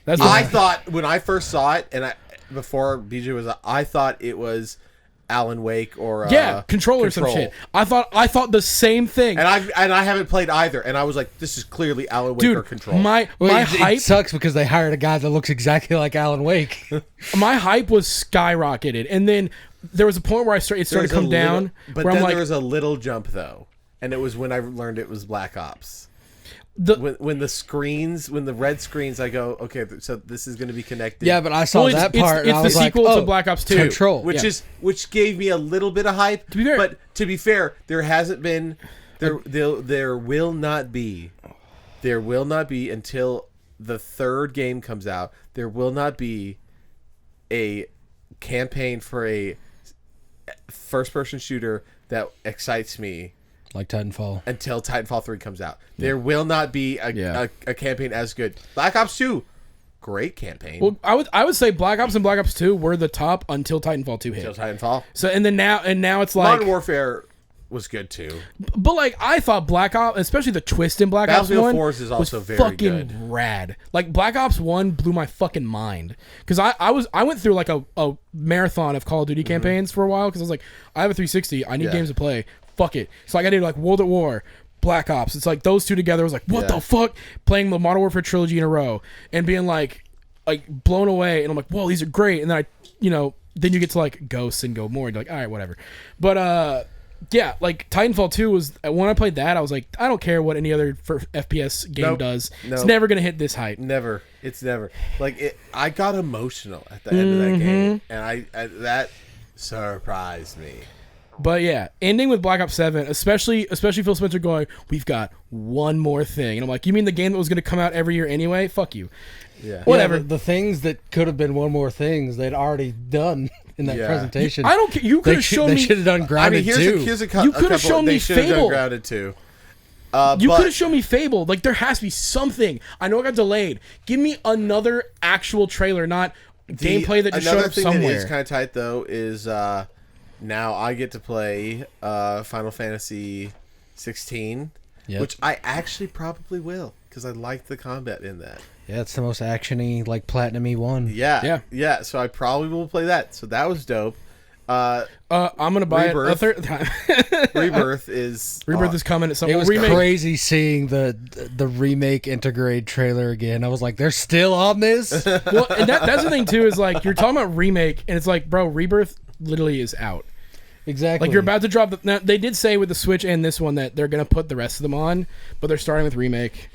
I thought when I first saw it, and before BJ was, I thought it was Alan Wake or Control or some shit. I thought the same thing. And I haven't played either, and I was like, this is clearly Alan Wake or Control. My hype it sucks because they hired a guy that looks exactly like Alan Wake. My hype was skyrocketed, and then there was a point where it started to come down. But where then I'm like, there was a little jump though, and it was when I learned it was Black Ops. When the red screens, I go, okay, so this is going to be connected. Yeah, but I saw that part. It's and I the was sequel like, to Black Ops 2. Control, which gave me a little bit of hype. To be fair, but to be fair, there hasn't been there will not be until the third game comes out. There will not be a campaign for a first-person shooter that excites me. Like Titanfall. Until Titanfall 3 comes out. There will not be a campaign as good. Black Ops 2, great campaign. Well, I would say Black Ops and Black Ops 2 were the top until Titanfall 2 hit. Until Titanfall. So and now it's like Modern Warfare was good too. But like I thought Black Ops, especially the twist in Black Ops 1 Battlefield 4 is also was very fucking good. rad. Like Black Ops 1 blew my fucking mind cuz I went through like a marathon of Call of Duty campaigns for a while cuz I was like I have a 360, I need games to play. Fuck it. So I got to do like World at War, Black Ops. It's like those two together. I was like, what the fuck? Playing the Modern Warfare trilogy in a row and being like blown away. And I'm like, whoa, these are great. And then then you get to like Ghosts and go more. And you're like, all right, whatever. But yeah, like Titanfall 2 was when I played that, I was like, I don't care what any other FPS game does. It's never gonna hit this height. Never. It's never. Like I got emotional at the end of that game, and I that surprised me. But yeah, ending with Black Ops 7, especially Phil Spencer going, we've got one more thing. And I'm like, you mean the game that was going to come out every year anyway? Fuck you. Yeah. Whatever. Yeah, the things that could have been one more things they'd already done in that presentation. I don't care. You could have shown me. They should have done Grounded 2. You could have shown me Fable. Grounded 2. You could have shown me Fable. Like, there has to be something. I know it got delayed. Give me another actual trailer, not gameplay that just showed up somewhere. Another thing that is kind of tight, though, is... now I get to play Final Fantasy 16, which I actually probably will because I like the combat in that. Yeah, it's the most actiony, like platinum-y one. Yeah. So I probably will play that. So that was dope. I'm gonna buy it a third time. Rebirth is coming at some. It was crazy seeing the remake Intergrade trailer again. I was like, they're still on this. Well, and that's the thing too is like you're talking about remake, and it's like, bro, Rebirth literally is out. Exactly. Like you're about to drop now, they did say with the Switch and this one that they're gonna put the rest of them on, but they're starting with remake.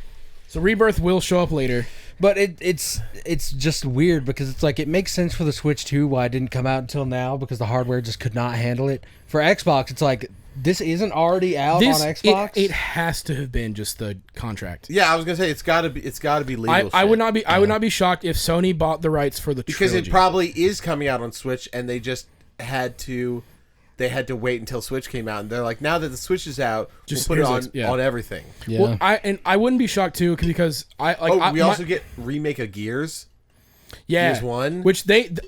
So Rebirth will show up later. But it's just weird because it's like it makes sense for the Switch 2 why it didn't come out until now because the hardware just could not handle it. For Xbox, it's like this isn't already out on Xbox. It has to have been just the contract. Yeah, I was gonna say it's got to be legal. I would not be shocked if Sony bought the rights for the because trilogy. it probably is coming out on Switch and they just had to wait until Switch came out, and they're like, now that the Switch is out, just put it on everything. Yeah. Well, I wouldn't be shocked too because we also get remake of Gears. Yeah, Gears 1, which this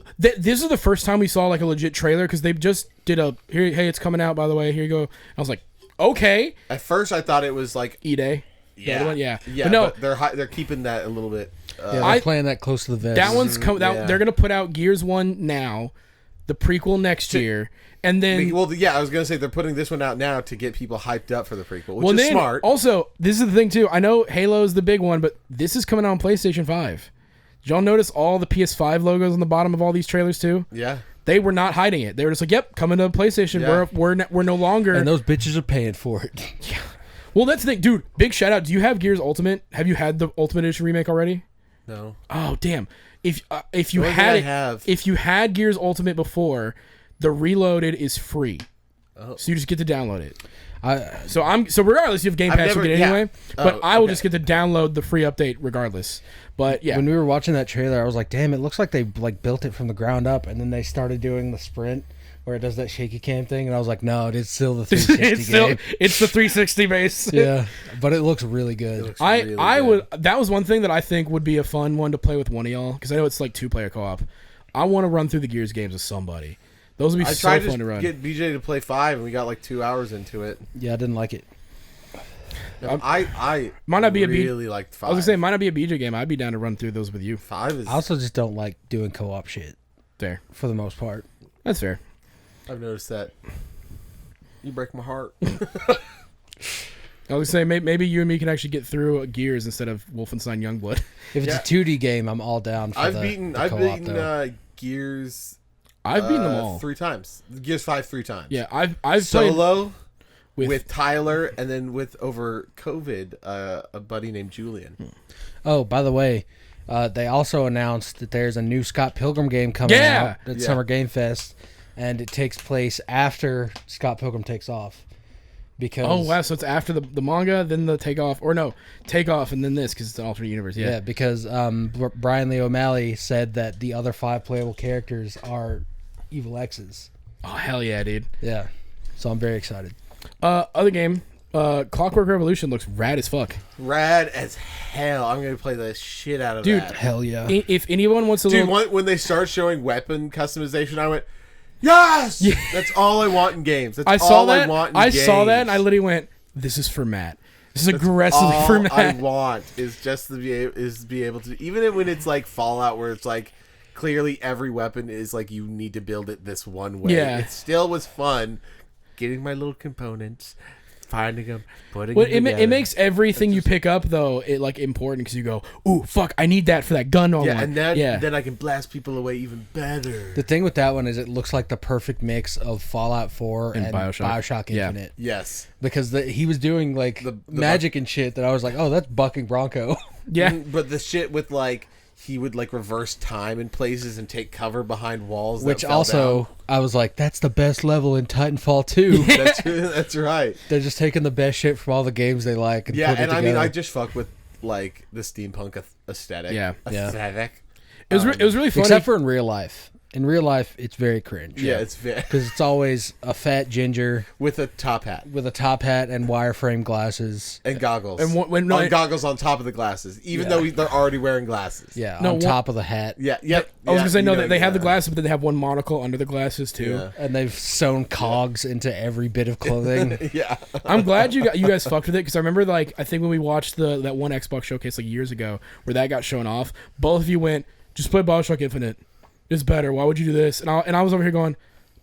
is the first time we saw like a legit trailer because they just did hey, it's coming out by the way. Here you go. I was like, okay. At first, I thought it was like E-Day. Yeah. But no, but they're keeping that a little bit. They're playing that close to the vest. That one's coming. They're gonna put out Gears 1 now, the prequel next year. And then, I was gonna say they're putting this one out now to get people hyped up for the prequel, which is smart. Also, this is the thing too. I know Halo's the big one, but this is coming out on PlayStation 5. Did y'all notice all the PS5 logos on the bottom of all these trailers too? Yeah, they were not hiding it. They were just like, "Yep, coming to PlayStation. Yeah. We're no longer." And those bitches are paying for it. Yeah. Well, that's the thing, dude. Big shout out. Do you have Gears Ultimate? Have you had the Ultimate Edition remake already? No. Oh damn! If you The only had thing I it, have- if you had Gears Ultimate before, the Reloaded is free. Oh. So you just get to download it. I So regardless, you have Game I've Pass, never- you get it yeah. anyway. But Oh, I will okay. just get to download the free update regardless. But yeah, when we were watching that trailer, I was like, damn, it looks like they like built it from the ground up, and then they started doing the sprint where it does that shaky cam thing, and I was like, no, it's still the 360 game. it's the 360 base. Yeah, but it looks really good. looks I really I good. would that was one thing that I think would be a fun one to play with one of y'all because I know it's like 2-player co-op. I want to run through the Gears games with somebody. Those would be I so tried fun to to run. get BJ to play 5, and we got like 2 hours into it. Yeah, I didn't like it. No, I Might not be a really liked 5. I was gonna say it might not be a BJ game. I'd be down to run through those with you. 5 is. I also just don't like doing co-op shit There, for the most part. that's fair. I've noticed that. You break my heart. I was gonna say maybe you and me can actually get through Gears instead of Wolfenstein Youngblood. If it's Yeah. a 2D game, I'm all down for I've the beaten co-op, though. Gears. I've beaten them all. 3 times. Gears 5 3 times. Yeah, I've played Solo with, with Tyler, and then with over COVID, a buddy named Julian. Oh, by the way, they also announced that there's a new Scott Pilgrim game coming Yeah! out at Yeah. Summer Game Fest, and it takes place after Scott Pilgrim takes off. Because Oh wow, so it's after the manga, then the takeoff, or no, takeoff, and then this because it's an alternate universe. yeah, because Brian Lee O'Malley said that the other 5 playable characters are Evil X's. Oh hell yeah, dude. Yeah, so I'm very excited. Other game, Clockwork Revolution looks rad as fuck. Rad as hell. I'm gonna play the shit out of Dude, that. Hell yeah. If anyone wants to Dude, look, when they start showing weapon customization, I went, yes! Yeah. That's all I want in games. That's I saw all that. I want in I games. saw that, and I literally went, "This is for Matt. This is aggressively all for Matt." I want is just to be able to, even when it's like Fallout, where it's like clearly every weapon is like you need to build it this one way. Yeah. It still was fun getting my little components, finding them, putting Well, them together. it makes everything you pick up though it like important because you go, "Ooh, fuck! I need that for that gun." I yeah, want." and then yeah. then I can blast people away even better. The thing with that one is it looks like the perfect mix of Fallout 4 And and BioShock. Bioshock Yeah. Infinite. Yes. Because he was doing like The magic and shit that I was like, oh, that's bucking Bronco. yeah. But the shit with like he would like reverse time in places and take cover behind walls. that Which fell also, I was like, that's the best level in Titanfall 2. down. That's right. They're just taking the best shit from all the games they like and Yeah, putting and it I together. mean, I just fuck with like the steampunk aesthetic. Yeah. Yeah. Aesthetic. It was it was really funny. Except for in real life. In real life, it's very cringe. Yeah, it's very Because it's always a fat ginger with a top hat with a top hat and wireframe glasses. and goggles. And when goggles on top of the glasses, even Yeah. though they're already wearing glasses. Yeah, No, on one- top of the hat. Yeah. Yep. I was gonna say you no, know, they have the yeah. glasses, but then they have one monocle under the glasses too. Yeah. And they've sewn cogs into every bit of clothing. Yeah. I'm glad you guys fucked with it because I remember like I think when we watched that one Xbox showcase like years ago where that got shown off, both of you went, "Just play BioShock Infinite. It's better. Why would you do this?" And I was over here going,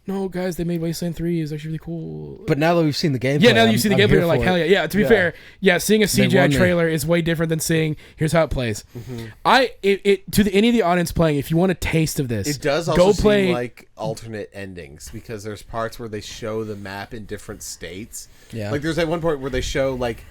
"No, guys, they made Wasteland 3 is actually really cool." But now that we've seen the gameplay, Yeah, now that you see the I'm gameplay, here you're like, for hell it. yeah. Yeah, to be Yeah. fair, yeah, seeing a They CGI won me. trailer is way different than seeing here's how it plays. Any of the audience playing, if you want a taste of this, It does go also play. seem like alternate endings because there's parts where they show the map in different states. Yeah. Like there's that one point where they show like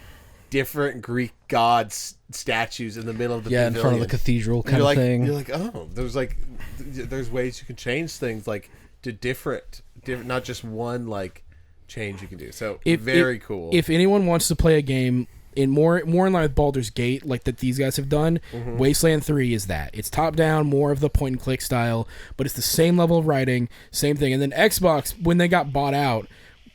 different Greek gods statues in the middle of the Yeah, in front of the pavilion. cathedral And kind you're of like, thing. You're like, oh, there's ways you can change things like to different, not just one like change you can do. So very cool. If anyone wants to play a game in more in line with Baldur's Gate, like that these guys have done, Mm-hmm. Wasteland 3 is that. It's top down, more of the point and click style, but it's the same level of writing, same thing. And then Xbox, when they got bought out,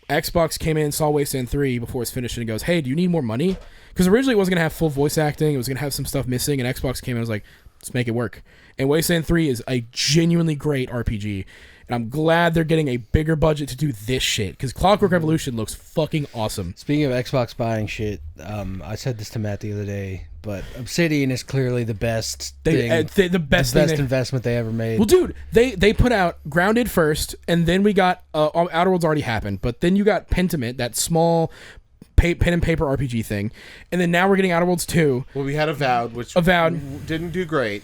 Xbox came in and saw Wasteland 3 before it's finished and goes, "Hey, do you need more money?" Because originally it wasn't going to have full voice acting. It was going to have some stuff missing, and Xbox came in and was like, "Let's make it work." And Wasteland 3 is a genuinely great RPG. And I'm glad they're getting a bigger budget to do this shit. Because Clockwork Revolution looks fucking awesome. Speaking of Xbox buying shit, I said this to Matt the other day, but Obsidian is clearly the best The best thing investment they ever made. Well, dude, they put out Grounded first, and then we got Outer Worlds already happened, but then you got Pentiment, that small pen and paper RPG thing, and then now we're getting Outer Worlds 2. well, we had Avowed, which Avowed. didn't do great.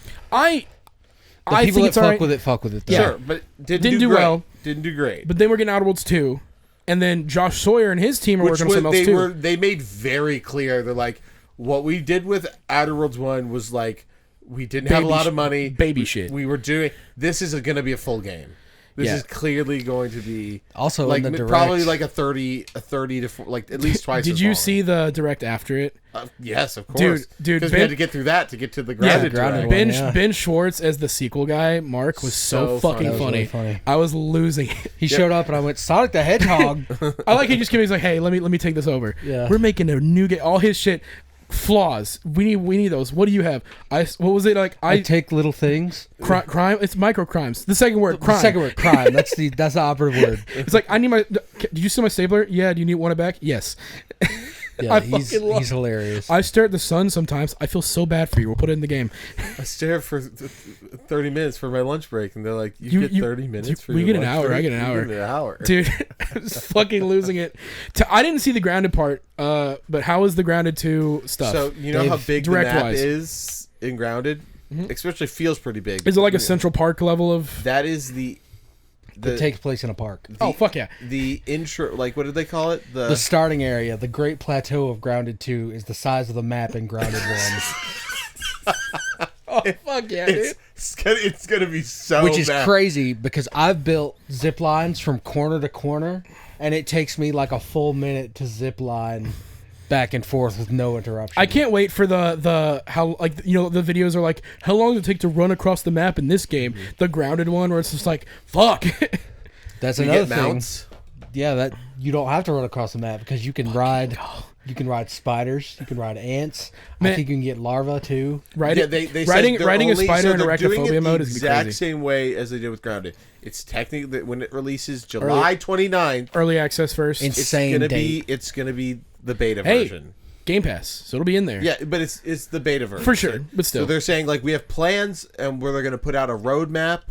The I people think that it's alright, fuck with it. Though. Sure, but didn't Didn't do great. well. Didn't do great. but then we're getting Outer Worlds 2, and then Josh Sawyer and his team are working on something else too. They made very clear. They're like, what we did with Outer Worlds 1 was like We didn't have a lot of money. Baby shit. We were doing. This is going to be a full game. This is clearly going to be Also like in the direct, probably like a 30 to like at least twice. Did as you long. see the direct after it? Yes, of course, Dude, because we had to get through that to get to the grounded. grounded direct. one. Yeah. Ben Schwartz as the sequel guy, Mark, was so So fucking funny. That was funny. really funny. I was losing it. He showed up and I went, Sonic the Hedgehog. I like he just came. He's like, "Hey, let me take this over. Yeah. We're making a new game. All his shit, flaws. We need those. What do you have? What was it like? I take little things. Crime. It's micro crimes. The second word, crime. The second word, crime. That's the operative word. It's like I need my. Did you see my stapler? Yeah. Do you want it back? Yes. Yeah, I he's fucking love- hilarious. I stare at the sun sometimes. I feel so bad for you. We'll put it in the game. I stare for 30 minutes for my lunch break, and they're like, "You get 30 minutes for we your get an lunch hour, break? I get an You hour. get an hour, Dude, I was fucking losing it. I didn't see the grounded part, but how is the grounded 2 stuff? So you know how big the direct map wise. is in Grounded, especially feels pretty big. Is it like a Central Park level of? That is the It takes place in a park. Oh fuck yeah! The intro, like what did they call it? The starting area, the Great Plateau of Grounded 2, is the size of the map in Grounded 1. Oh fuck yeah, dude! It's gonna be so. Which is bad. crazy because I've built zip lines from corner to corner, and it takes me like a full minute to zip line back and forth with no interruption. I can't wait for the how like the videos are like how long does it take to run across the map in this game? The grounded one where it's just like fuck. That's You another get thing. mounts. Yeah, that you don't have to run across the map because you can ride. You can ride spiders. You can ride ants. Man. I think you can get larvae too. Riding, Yeah, they said riding they're riding a only- spider so in they're doing it arachnophobia the mode is gonna be exact crazy. same way as they did with Grounded. It's technically when it releases July 29th. Early access first. Insane date. It's gonna be the beta Hey. version. Game Pass, so it'll be in there. Yeah, but it's the beta version For sure, but still. So they're saying like we have plans and where they're gonna put out a roadmap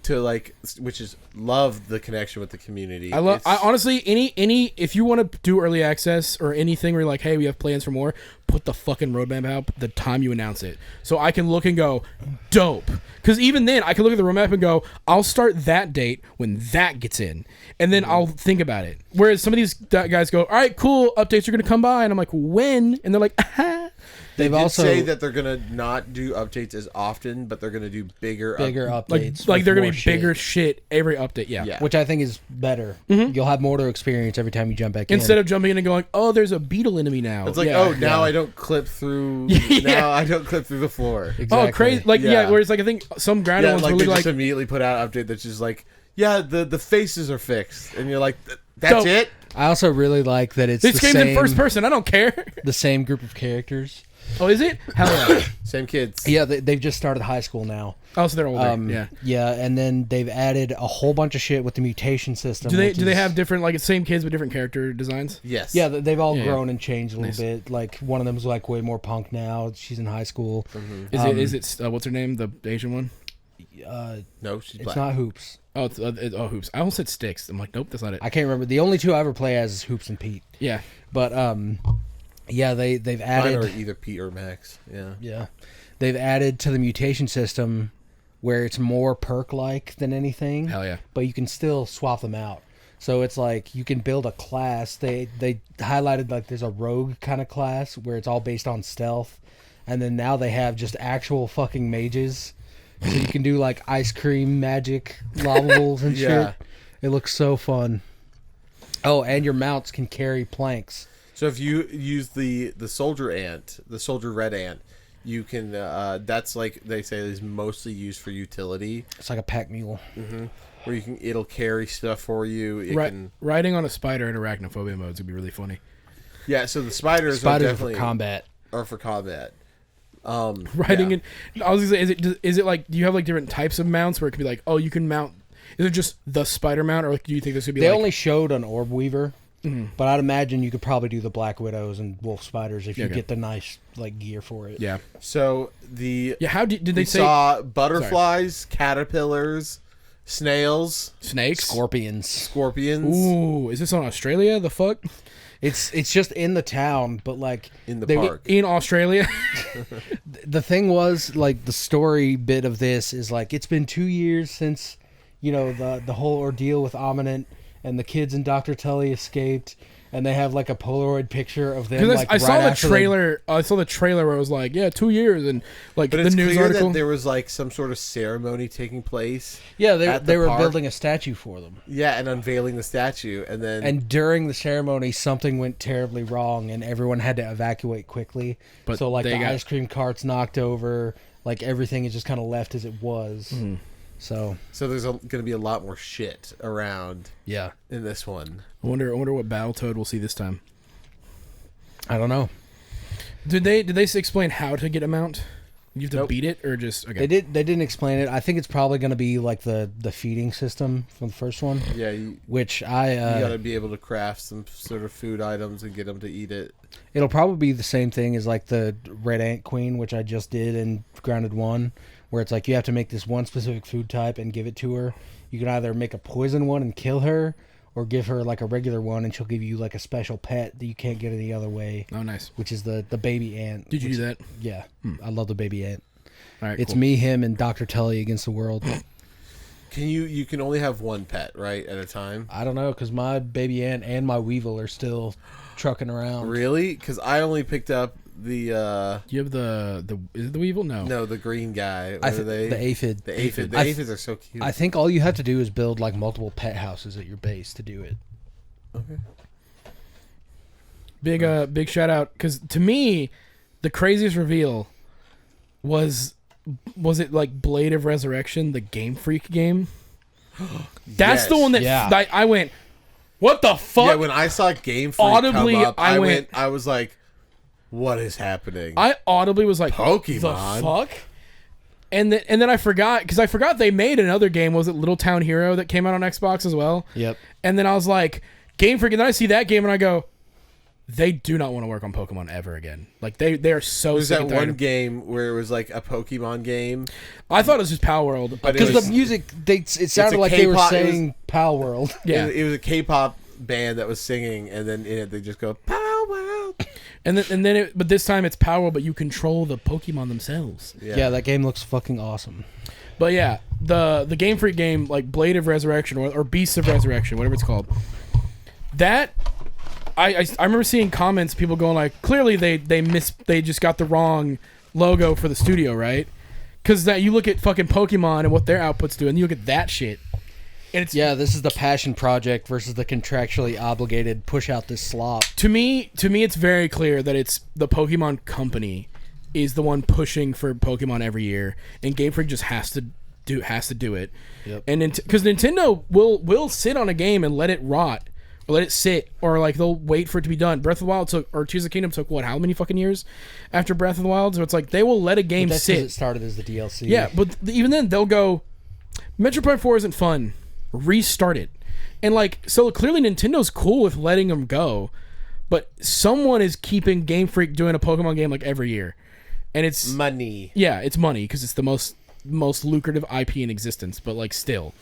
to like, which is love the connection with the community. I It's- honestly any if you want to do early access or anything where you're like, hey, we have plans for more, put the fucking roadmap out the time you announce it, so I can look and go, dope. Because even then, I can look at the roadmap and go, I'll start that date when that gets in, and then I'll think about it. Whereas some of these guys go, all right, cool, updates are gonna come by, and I'm like, when? And they're like, aha. They They've did also say that they're gonna not do updates as often, but they're gonna do bigger updates. Like with they're gonna more be shit, bigger shit every update. Yeah. Yeah. which I think is better. You'll have more to experience every time you jump back Instead in. of jumping in and going, oh, there's a beetle enemy now. It's like, Yeah. oh, now I don't clip through. Now I don't clip through the floor. Exactly. Oh, crazy! Like yeah. Yeah. Whereas like I think some grounded Yeah, ones like really they like just immediately put out an update that's just like, yeah, the faces are fixed, and you're like, that's Dope. it. I also really like that it's this the game's same, in first person. I don't care. the same group of characters. Oh, is it? Hell yeah! Same kids. Yeah, they've just started high school now. Oh, so they're older. Yeah. Yeah, and then they've added a whole bunch of shit with the mutation system. Do they which do they is- have different like same kids with different character designs? Yes. Yeah, they've all Yeah, grown and changed a little Nice. bit. Like one of them's like way more punk now. She's in high school. Is it what's her name? The Asian one? No, she's It's black. not Hoops. Oh, Hoops. I almost said Sticks. I'm like, nope, that's not it. I can't remember. The only two I ever play as is Hoops and Pete. Yeah. But yeah, they've Mine added. are either Pete or Max. Yeah. Yeah, they've added to the mutation system where it's more perk like than anything. Hell yeah. But you can still swap them out. So it's like you can build a class. They highlighted like there's a rogue kind of class where it's all based on stealth, and then now they have just actual fucking mages. So you can do like ice cream magic lavables and Yeah. shit. It looks so fun. Oh, and your mounts can carry planks. So if you use the soldier ant, the soldier red ant, you can. That's like they say is mostly used for utility, It's like a pack mule. where it'll carry stuff for you. It can. Riding on a spider in arachnophobia modes would be really funny. Yeah. So the spiders, Spiders are are definitely for combat. Are for combat. Riding Yeah. in. I was gonna say, is it like do you have like different types of mounts where it could be like, oh, you can mount? Is it just the spider mount, or do you think this would be? They like, only showed an orb weaver, but I'd imagine you could probably do the black widows and wolf spiders if you Okay. get the nice like gear for it. Yeah. So the Yeah. How did they we say saw butterflies, caterpillars, snails, snakes? Scorpions. scorpions Ooh, is this on Australia? The fuck? It's just in the town, but like in the they- park. In Australia? the thing was like the story bit of this is like it's been 2 years since the whole ordeal with Ominent and the kids and Dr. Tully escaped, and they have like a Polaroid picture of them. Because Like, I saw right the after trailer. I saw the trailer where it was like, yeah, 2 years, and like But the it's news clear article. that there was like some sort of ceremony taking place. Yeah, at they the were park. building a statue for them. Yeah, and unveiling the statue, and then And during the ceremony, something went terribly wrong, and everyone had to evacuate quickly. But So, like, they the got- ice cream carts knocked over. Like, everything is just kind of left as it was. So, there's going to be a lot more shit around yeah. in this one. I wonder what Battletoad we'll see this time. I don't know. Did they explain how to get a mount? You have to Nope. beat it, or just okay? They didn't explain it. I think it's probably going to be like the feeding system from the first one, Yeah, you which got to I be able to craft some sort of food items and get them to eat it. it'll probably be the same thing as like the Red Ant Queen, which I just did in Grounded 1, where it's like you have to make this one specific food type and give it to her. You can either make a poison one and kill her, or give her like a regular one and she'll give you like a special pet that you can't get any other way, Oh, nice. which is the baby ant. Did you which- do that? Yeah, I love the baby ant. All right, It's cool. me, him, and Dr. Tully against the world. You can only have one pet, right, at a time? I don't know, because my baby ant and my weevil are still trucking around. Really? Because I only picked up the You have the is it the Weevil? No. the green guy. What I are they? the aphid. The aphid. The I aphids are so cute. I think all you have to do is build like multiple pet houses at your base to do it. Okay. Big shout out, because to me, the craziest reveal was it like Blade of Resurrection, the Game Freak game? That's Yes. the one that Yeah. I went, what the fuck? Yeah, when I saw Game Freak Audibly, come up, I went- I was like, "What is happening?" I audibly was like, Pokemon. the fuck? And then I forgot, because I forgot they made another game. Was it Little Town Hero that came out on Xbox as well? Yep. And then I was like, Game Freak, and then I see that game and I go, they do not want to work on Pokemon ever again. Like they are so There's sick that and tired one of- game where it was like a Pokemon game. I thought it was just Power World. But it Because was- the music, it sounded a like they were K-pop- it was- saying Pal World. Yeah. It was a K-pop band that was singing, and then in it they just go Pow Wow. But this time it's Power World, but you control the Pokemon themselves. Yeah, that game looks fucking awesome. But yeah, the Game Freak game, like Blade of Resurrection or Beasts of Resurrection, whatever it's called. That I remember seeing comments, people going like, clearly they just got the wrong logo for the studio, right? Because that you look at fucking Pokemon and what their outputs do, and you look at that shit, and it's Yeah, this is the passion project versus the contractually obligated push out this slop. to me it's very clear that it's the Pokemon company is the one pushing for Pokemon every year, and Game Freak just has to do it. Yep. And because Nintendo will sit on a game and let it rot, or let it sit, or like they'll wait for it to be done. Breath of the Wild or Tears of the Kingdom took what, how many fucking years after Breath of the Wild? So it's like they will let a game That's because sit. it started as the DLC. Yeah, but even then they'll go, Metroid Prime 4 isn't fun. Restart it. And like, so clearly Nintendo's cool with letting them go, but someone is keeping Game Freak doing a Pokemon game like every year. And it's Money. yeah, it's money because it's the most lucrative IP in existence, but like still.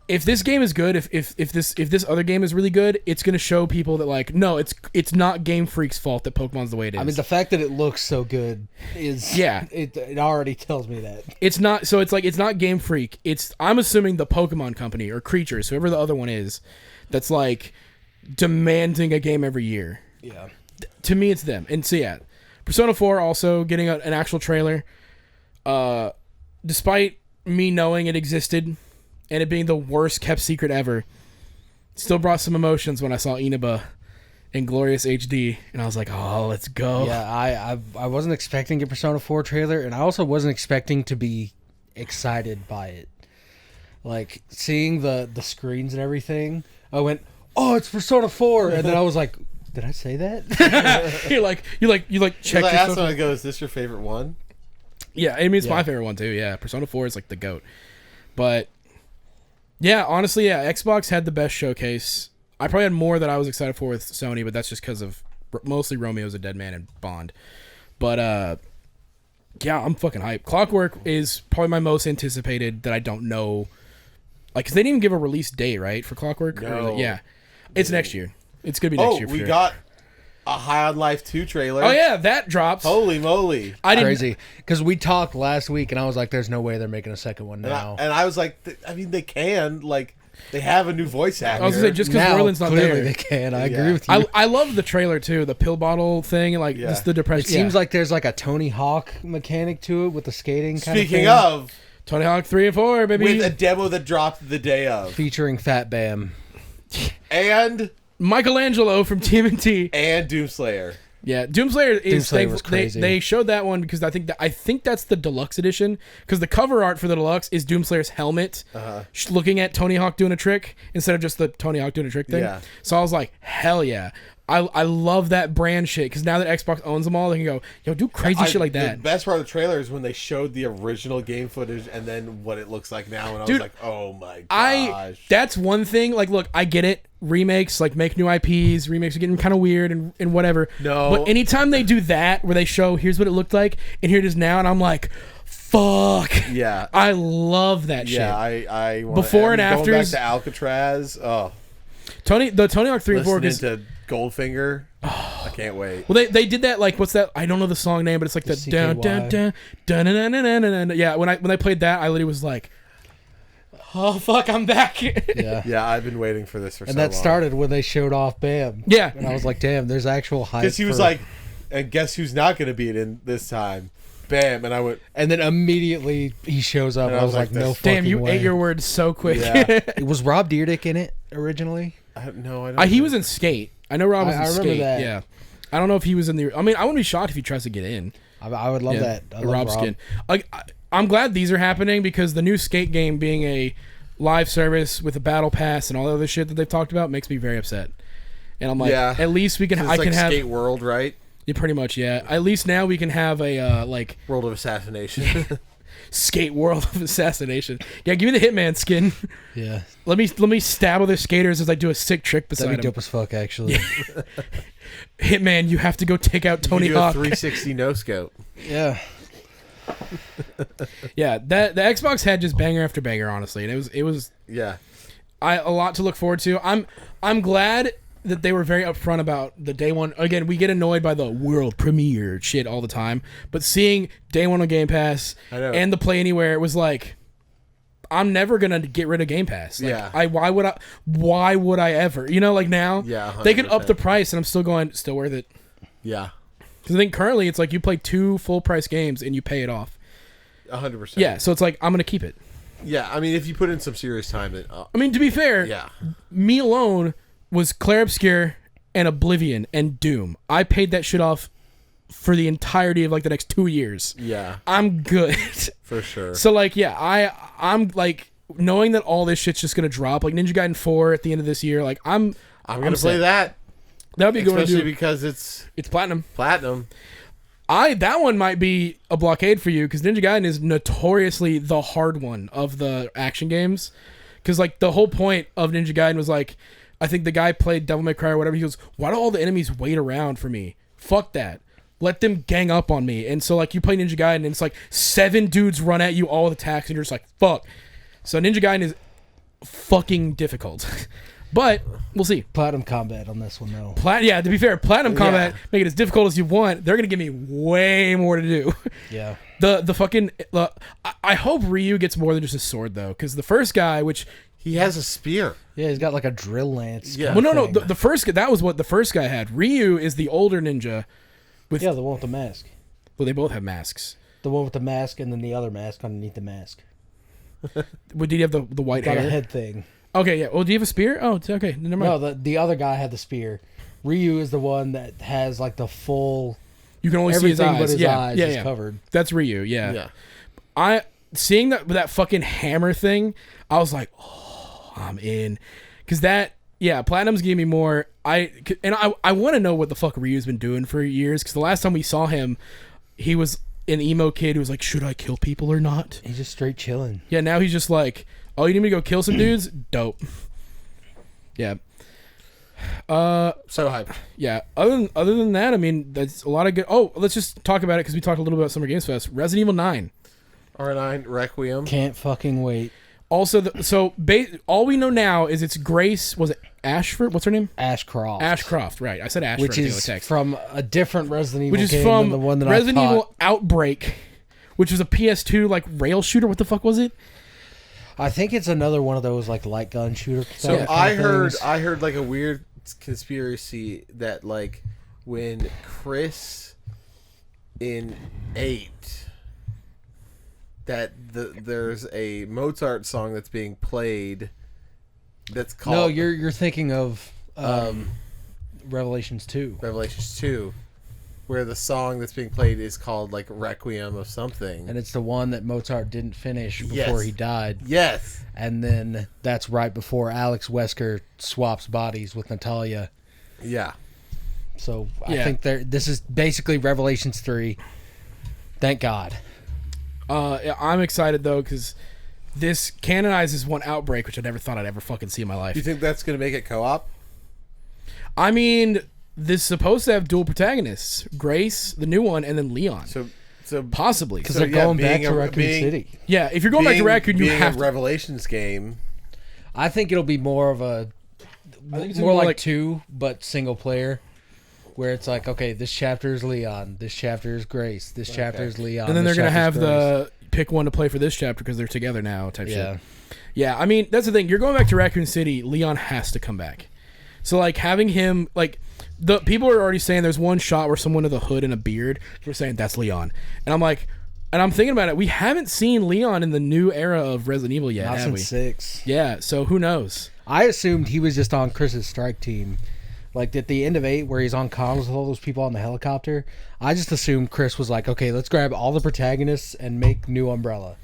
If this game is good, if this other game is really good, it's gonna show people that like, no, it's not Game Freak's fault that Pokemon's the way it is. I mean, the fact that it looks so good is Yeah. It already tells me that. It's not, so it's like, it's not Game Freak. It's, I'm assuming the Pokemon company or Creatures, whoever the other one is, that's like demanding a game every year. Yeah. To me, it's them. And so yeah, Persona 4 also getting an actual trailer. Despite me knowing it existed and it being the worst kept secret ever, still brought some emotions when I saw Inaba in glorious HD, and I was like, oh, let's go. Yeah, I wasn't expecting a Persona 4 trailer, and I also wasn't expecting to be excited by it. Like, seeing the screens and everything, I went, oh, it's Persona 4, and then I was like, did I say that? you like check I asked yourself. him, I go, "Is this your favorite one?" Yeah, I mean, it's Yeah. my favorite one too. Yeah, Persona 4 is like the GOAT. But yeah, honestly, yeah, Xbox had the best showcase. I probably had more that I was excited for with Sony, but that's just because of mostly Romeo's a Dead Man and Bond. But yeah, I'm fucking hyped. Clockwork is probably my most anticipated that I don't know. Like, 'cause they didn't even give a release date, right, for Clockwork? No. Yeah. It's next year. It's going to be next Oh, year for we sure. got a High on Life 2 trailer. Oh, yeah, that drops. Holy moly. I didn't. Crazy. Because we talked last week, and I was like, there's no way they're making a second one And now. I was like, I mean, they can. Like, They have a new voice actor. I was gonna say just because Now, Merlin's not clearly there. they can. I Yeah. agree with you. I love the trailer too, the pill bottle thing, and like Yeah. just the depression. It seems like there's like a Tony Hawk mechanic to it with the skating kind Speaking of thing. Tony Hawk 3 and 4, baby. with a demo that dropped the day of, Featuring Fat Bam. and Michelangelo from TMNT. Doomslayer. Yeah, Doomslayer is Doomslayer thankful- was crazy. They showed that one because I think that's the deluxe edition, because the cover art for the deluxe is Doomslayer's helmet looking at Tony Hawk doing a trick instead of just the Tony Hawk doing a trick thing. Yeah. So I was like, hell yeah. I love that brand shit, because now that Xbox owns them all, they can go, yo, do crazy shit like that. The best part of the trailer is when they showed the original game footage and then what it looks like now, and I Dude, was like, oh my gosh. That's one thing. Like, look, I get it. Remakes, like, make new IPs. Remakes are getting kind of weird and whatever. No. But anytime they do that, where they show, here's what it looked like, and here it is now, and I'm like, fuck. Yeah. I love that shit. Yeah, I want Before and going afters- back to Alcatraz. Oh, The Tony Hawk 3 and 4 listening is... to Goldfinger. I can't wait. Well, they did that, like, what's that? I don't know the song name, but it's like the dun CKY. dun dun dun dun dun dun dun dun. Yeah, when I played that, I literally was like, oh, fuck, I'm back. Yeah. Yeah, I've been waiting for this for so And long. that started when they showed off Bam. Yeah. And I was like, damn, there's actual hype. Because he was for- like, and guess who's not going to be it in this time? Bam. And I went, And then immediately he shows up. And And I was like, no fucking Damn, you way. ate your words so quick. Yeah. Was Rob Dyrdek in it originally? no, I don't He know. was in Skate. I know Rob was in I remember Skate. that. Yeah. I don't know if he was in the... I mean, I wouldn't be shocked if he tries to get in. I would love Yeah, that. I the love Rob skin. Like, I'm glad these are happening, because the new Skate game being a live service with a battle pass and all the other shit that they've talked about makes me very upset. And I'm like, Yeah. at least we can... It's I like can have... Skate World, right? Yeah, pretty much, yeah. At least now we can have a, like, World of Assassination. Skate World of Assassination. Yeah, give me the Hitman skin. Yeah. Let me stab other skaters as I do a sick trick beside That'd be them. dope as fuck, actually. Hitman, you have to go take out Tony you do Hawk. a 360 no scope. Yeah. Yeah, the Xbox had just banger after banger, honestly, and it was Yeah. a lot to look forward to. I'm glad that they were very upfront about the day one. Again, we get annoyed by the world premiere shit all the time, but seeing day one on Game Pass I know. and the Play Anywhere, it was like, I'm never gonna get rid of Game Pass. Like, Yeah. why would I ever? You know, like now, Yeah, they could up 100%. the price, and I'm still going, still worth it. Yeah. Because I think currently it's like you play 2 full price games and you pay it off. 100%. Yeah, so it's like, I'm gonna keep it. Yeah, I mean, if you put in some serious time, then I mean, to be fair, yeah. me alone was Clair Obscur and Oblivion and Doom. I paid that shit off for the entirety of like the next 2 years. Yeah, I'm good. for sure. So like, yeah, I'm like, knowing that all this shit's just gonna drop, like Ninja Gaiden 4 at the end of this year, like I'm gonna play set. that. That would be going to Especially do. because it's It's platinum. platinum. That one might be a blockade for you, because Ninja Gaiden is notoriously the hard one of the action games. Because like the whole point of Ninja Gaiden was like, I think the guy played Devil May Cry or whatever. He goes, "Why do all the enemies wait around for me? Fuck that. Let them gang up on me." And so like you play Ninja Gaiden and it's like 7 dudes run at you all with attacks and you're just like, fuck. So Ninja Gaiden is fucking difficult. But we'll see. Platinum combat on this one, though. Yeah, to be fair, Platinum Combat, Yeah. make it as difficult as you want. They're going to give me way more to do. Yeah. The fucking... I hope Ryu gets more than just a sword, though. Because the first guy, which... He has a spear. Yeah, he's got like a drill lance. Yeah. Well, no. thing. The first... That was what the first guy had. Ryu is the older ninja. Yeah, the one with the mask. Well, they both have masks. The one with the mask and then the other mask underneath the mask. Did he have the white Got hair? a head thing. Okay, yeah. Well, do you have a spear? Oh, it's okay. Never mind. No, the other guy had the spear. Ryu is the one that has like the full... You can only see his Everything eyes. but his yeah, eyes yeah, is yeah. covered. That's Ryu, yeah. Yeah. Seeing that fucking hammer thing, I was like, oh, I'm in. Because that, yeah, Platinum's giving me more. I want to know what the fuck Ryu's been doing for years. Because the last time we saw him, he was an emo kid who was like, should I kill people or not? He's just straight chilling. Yeah, now he's just like, oh, you need me to go kill some dudes? Dope. Yeah. So hype. Yeah. Other than that, I mean, that's a lot of good. Oh, let's just talk about it because we talked a little bit about Summer Games Fest. Resident Evil 9. R9 Requiem. Can't fucking wait. Also, all we know now is it's Grace. Was it Ashford? What's her name? Ashcroft. Ashcroft. Right. I said Ashford. Which I think, is with text. from a different Resident Evil Which is game from than the one that Resident I thought. Evil Outbreak, which was a PS2 like rail shooter. What the fuck was it? I think it's another one of those like light gun shooter. So kind of I things. heard like a weird conspiracy that like when Chris in 8 that there's a Mozart song that's being played that's called No, you're thinking of Revelations 2. Revelations 2, where the song that's being played is called like Requiem of something. And it's the one that Mozart didn't finish before Yes. he died. Yes. And then that's right before Alex Wesker swaps bodies with Natalia. Yeah. So I Yeah. think this is basically Revelations 3. Thank God. I'm excited though because this canonizes one Outbreak, which I never thought I'd ever fucking see in my life. Do you think that's going to make it co-op? I mean, this is supposed to have dual protagonists: Grace, the new one, and then Leon. So Possibly. Because So, they're yeah, going back being to a- Raccoon being- City. Yeah, if you're going back to Raccoon, you being have a to. Revelations game. I think it'll be more of a I think it's more gonna be like 2, but single player, where it's like, okay, this chapter is Leon, this chapter is Grace, this chapter is Leon, And then they're this gonna have chapter's the pick one to play for this chapter because they're together now type Grace. Yeah, shit. Yeah, I mean that's the thing. You're going back to Raccoon City. Leon has to come back. So like having him like the people are already saying there's one shot where someone with a hood and a beard. We're saying that's Leon, and I'm like, and I'm thinking about it. We haven't seen Leon in the new era of Resident Evil yet, not have since we? 6. Yeah. So who knows? I assumed he was just on Chris's strike team. Like at the end of 8, where he's on comms with all those people on the helicopter, I just assumed Chris was like, okay, let's grab all the protagonists and make New Umbrella.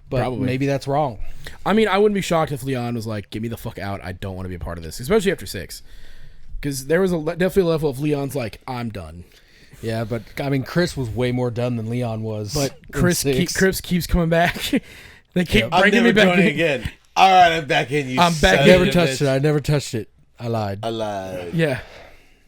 But Probably. maybe that's wrong. I mean, I wouldn't be shocked if Leon was like, "Get me the fuck out! I don't want to be a part of this," especially after 6, because there was definitely a level of Leon's like, "I'm done." Yeah, but I mean, Chris was way more done than Leon was. But in Chris 6. Chris keeps coming back. They keep I'm bringing never me back joining in. again. All right, I'm back in. You I'm back son in. of Never a touched bitch. it. I never touched it. I lied. Alive. Yeah,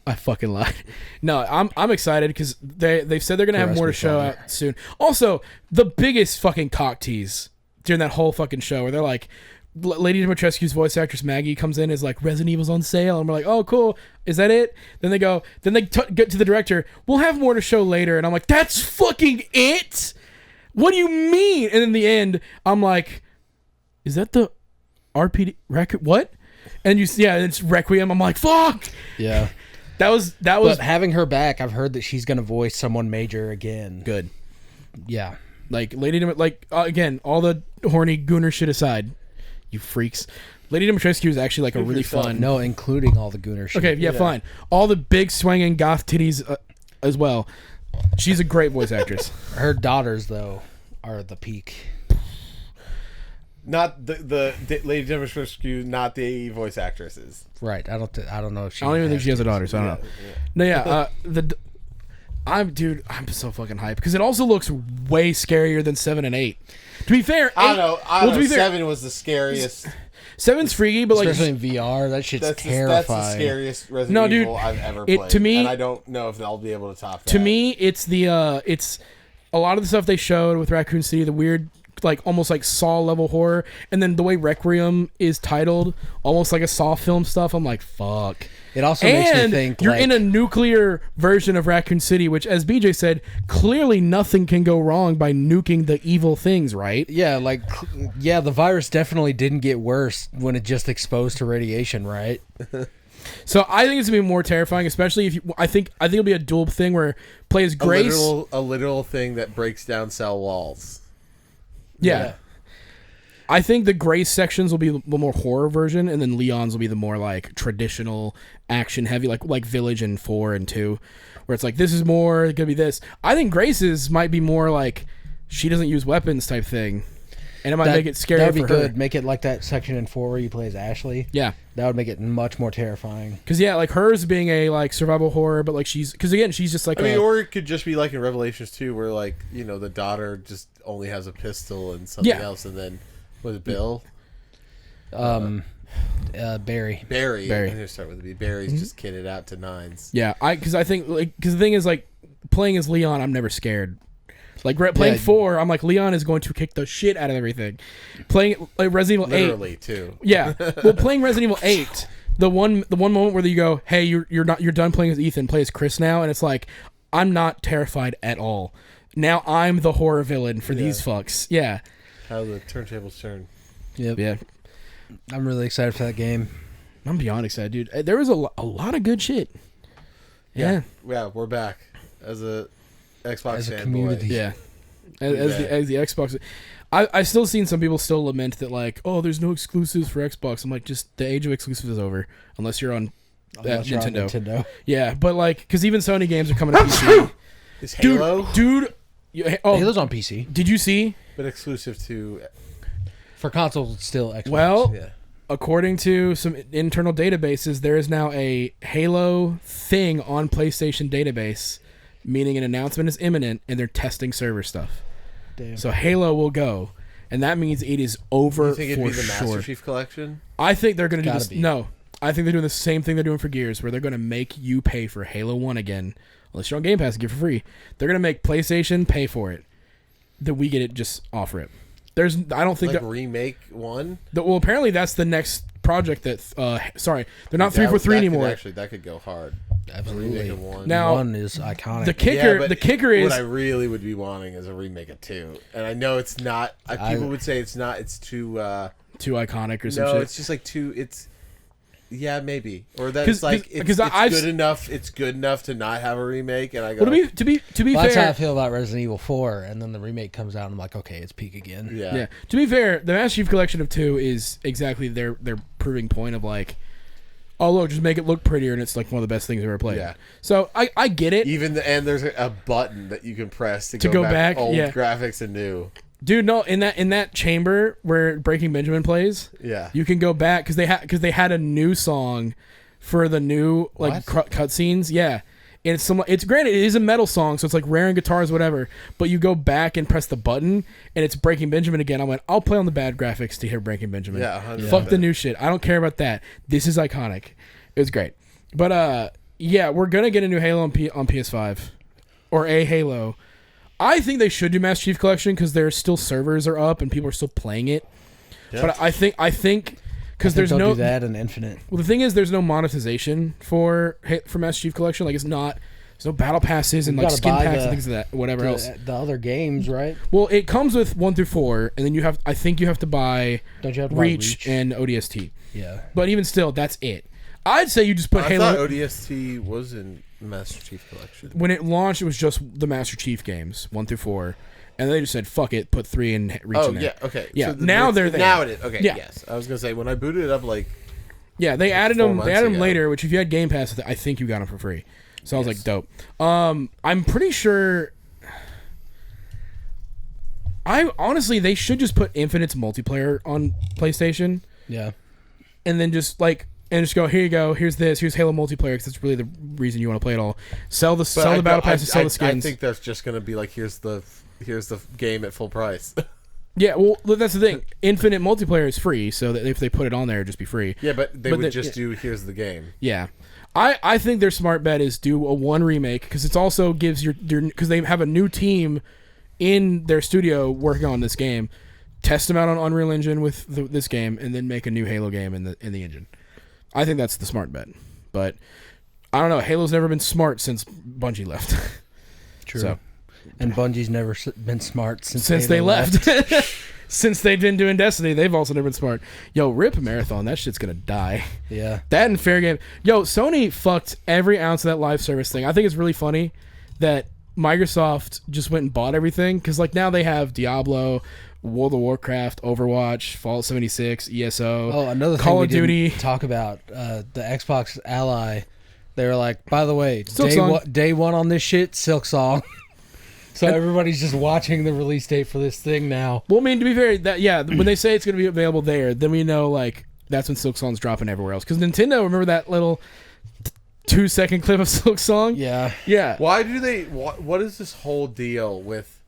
I fucking lied. No, I'm excited because they've said they're gonna have Rest more to me, show Father. out soon. Also, the biggest fucking cock tease during that whole fucking show where they're like, Lady Dimitrescu's voice actress Maggie comes in is like, Resident Evil's on sale, and we're like, oh cool, is that it? Then they get to the director, we'll have more to show later, and I'm like, that's fucking it? What do you mean? And in the end, I'm like, is that the RPD record? What? And it's Requiem. I'm like, fuck. Yeah. That was But having her back, I've heard that she's going to voice someone major again. good. Yeah. Like Lady again, all the horny gooner shit aside, you freaks. Lady Dimitrescu is actually like a really fun. No, including all the gooner shit. Okay, yeah, fine. All the big swinging goth titties as well. She's a great voice actress. Her daughters, though, are the peak. Not the Lady Dimitrescu, not the voice actresses. Right. I don't know if she I don't even think has she has a to. daughter, so I don't know. No, yeah. I'm so fucking hyped because it also looks way scarier than 7 and 8. To be fair, I don't know. to be fair, 7 was the scariest. 7's freaky, but like Especially in VR, that shit's That's the terrifying. scariest Resident No, dude, Evil I've ever it- played. to me- and I don't know if they'll be able to top that. to me, it's the it's a lot of the stuff they showed with Raccoon City, the weird like almost like Saw level horror, and then the way Requiem is titled, almost like a Saw film stuff. I'm like, fuck. It also makes me And think you're like, in a nuclear version of Raccoon City, which, as BJ said, clearly nothing can go wrong by nuking the evil things, right? yeah, the virus definitely didn't get worse when it just exposed to radiation, right? So I think it's gonna be more terrifying, especially if you. I think it'll be a dual thing where play as Grace. a literal thing that breaks down cell walls. Yeah. I think the Grace sections will be the more horror version, and then Leon's will be the more like traditional action heavy, like Village and 4 and 2, where it's like this is more gonna be this. I think Grace's might be more like she doesn't use weapons type thing, and it might make it scarier That'd be for her. good. Make it like that section in 4 where you play as Ashley. Yeah, That would make it much more terrifying. because like hers being a like survival horror, but like she's just like I mean, or it could just be like in Revelations 2, where like the daughter just only has a pistol and something Yeah. else, and then was it Bill? Barry. Barry. Barry. I'm gonna start with the B. Barry's just kitted out to 9s. yeah. Because the thing is like playing as Leon, I'm never scared. Like playing 4, I'm like Leon is going to kick the shit out of everything. Playing like Resident Evil 8, Literally too. yeah. Well, playing Resident Evil 8, the one moment where you go, hey, you're done playing as Ethan, play as Chris now, and it's like I'm not terrified at all. Now I'm the horror villain for these fucks. Yeah. How the turntables turn. Yep. Yeah, I'm really excited for that game. I'm beyond excited, dude. There was a lot of good shit. Yeah, Yeah, we're back as a Xbox As a fanboy. community. yeah. As the Xbox, I still seen some people still lament that like, oh, there's no exclusives for Xbox. I'm like, just the age of exclusives is over unless you're on Unless you're on Nintendo. Yeah, but like, because even Sony games are coming to PC. Is Halo, Dude. Halo's on PC. Did you see? but exclusive to? For consoles, it's still Xbox. Well, Yeah. according to some internal databases, there is now a Halo thing on PlayStation database, meaning an announcement is imminent, and they're testing server stuff. damn. So Halo will go, and that means it is over You think it'd for be the Master sure. Chief Collection? I think they're going to do Gotta this. be. No, I think they're doing the same thing they're doing for Gears, where they're going to make you pay for Halo 1 again, unless you're on Game Pass and get it for free. They're going to make PlayStation pay for it. That we get it just off rip. I don't think Like that. remake one? Well, apparently that's the next project that. Sorry, they're not 343 anymore. Actually, that could go hard. Absolutely. Remake of one. Now- One is iconic. The kicker, but the kicker is what I really would be wanting is a remake of 2. And I know it's not. People would say it's not. It's too. too iconic or some No, shit. it's just like too. It's. Yeah, maybe. Or 'Cause- that's like 'cause- it's, 'cause it's I've good s- enough. It's good enough to not have a remake. And I go. Well, to be Well, that's how I fair, feel about Resident Evil 4, and then the remake comes out, and I'm like, okay, it's peak again. yeah. yeah. To be fair, the Master Chief Collection of 2 is exactly their proving point of like, oh look, just make it look prettier, and it's like one of the best things I've ever played. Yeah. So I get it, Even and there's a button that you can press to, go back, old yeah. graphics and new. dude. No, in that chamber where Breaking Benjamin plays, Yeah. you can go back because they had a new song for the new like What? cutscenes. Yeah. And it's granted it is a metal song, so it's like rare and guitars, whatever. But you go back and press the button, and it's Breaking Benjamin again. I went, I'll play on the bad graphics to hear Breaking Benjamin. Yeah, 100%. Fuck the new shit. I don't care about that. This is iconic. It was great. But yeah, we're gonna get a new Halo on PS5, or a Halo. I think they should do Master Chief Collection because there's still servers are up and people are still playing it. Yeah. But I think because there's they'll no do that and Infinite. well, the thing is, there's no monetization for Master Chief Collection. Like, there's no battle passes and You like gotta skin buy packs the- and things like that. Whatever else. The other games, right? Well, it comes with 1 through 4, and then I think you have to buy Don't you have to buy Reach and ODST. Yeah. But even still, that's it. I'd say you just put I Halo. thought ODST was in Master Chief Collection. When it launched, it was just the Master Chief games 1 through 4, and they just said fuck it, put 3 and Reach Oh in there. yeah, okay. Yeah, now they're there. Now it is. Okay, Yeah. yes. I was gonna say when I booted it up, like Yeah, they added 4 them. They months added them ago. later. Which if you had Game Pass, I think you got them for free. So I was like, dope. I'm pretty sure. Honestly, they should just put Infinite's multiplayer on PlayStation, Yeah. and then just go, here you go. Here's Halo multiplayer because that's really the reason you want to play it all. Sell the battle passes, sell the skins. I think that's just gonna be like here's the game at full price. Yeah, well, that's the thing. Infinite multiplayer is free, so that if they put it on there, it'd just be free. yeah, but they But would the- just do here's the game. Yeah. I think their smart bet is do a 1 remake because it's also gives your because they have a new team in their studio working on this game. Test them out on Unreal Engine with this game, and then make a new Halo game in the engine. I think that's the smart bet. But I don't know. Halo's never been smart since Bungie left. True. So And Bungie's never been smart since they Halo left. Since they've been doing Destiny, they've also never been smart. Yo, rip Marathon. That shit's gonna die. Yeah. That and fair game. Yo, Sony fucked every ounce of that live service thing. I think it's really funny that Microsoft just went and bought everything because like now they have Diablo, World of Warcraft, Overwatch, Fallout 76, ESO, Oh, another Call thing of we Duty. didn't talk about the Xbox Ally. They were like, by the way, Silksong. day one on this shit, Silksong. So everybody's just watching the release date for this thing now. Well, I mean, to be fair, when they say it's going to be available there, then we know like that's when Silksong's dropping everywhere else. Because Nintendo, remember that little 2-second clip of Silksong? Yeah. Yeah. Why do they? What is this whole deal with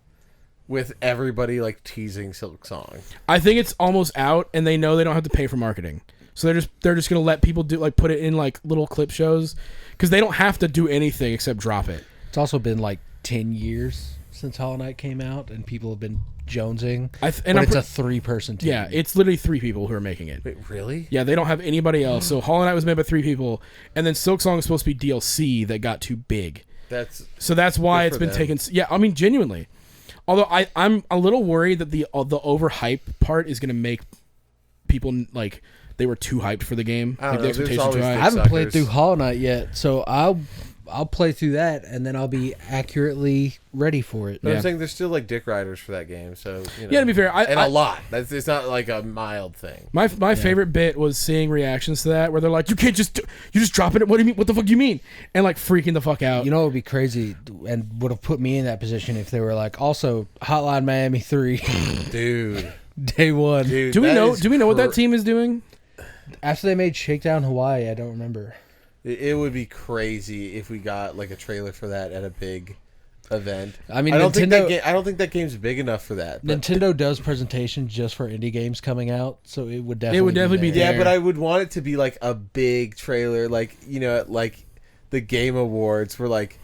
everybody like teasing Silk Song? I think it's almost out, and they know they don't have to pay for marketing, so they're just gonna let people do like put it in like little clip shows because they don't have to do anything except drop it. It's also been like 10 years since Hollow Knight came out, and people have been jonesing. But it's a 3-person team. Yeah, it's literally 3 people who are making it. Wait, really? Yeah, they don't have anybody else. So Hollow Knight was made by 3 people, and then Silksong is supposed to be DLC that got too big. So That's why Good it's for been them. taken. Yeah, I mean genuinely. Although I'm a little worried that the overhype part is gonna make people like they were too hyped for the game. I Like don't the know, there's expectations always were high. I haven't played suckers. through Hollow Knight yet, so I'll play through that, and then I'll be accurately ready for it. But Yeah. I'm saying there's still like dick riders for that game, so you know. Yeah, to be fair, and a lot. It's not like a mild thing. My favorite bit was seeing reactions to that where they're like, you just drop it. What do you mean? What the fuck do you mean? And like freaking the fuck out. You know, it would be crazy and would have put me in that position if they were like, also Hotline Miami 3, Dude. day one. Dude, do we that know? is Do we know what that team is doing? After they made Shakedown Hawaii, I don't remember. It would be crazy if we got like a trailer for that at a big event. I mean, I don't think Nintendo- I don't think that game's big enough for that. But, Nintendo does presentations just for indie games coming out, so it would definitely be there. yeah, but I would want it to be like a big trailer, like like the Game Awards, where like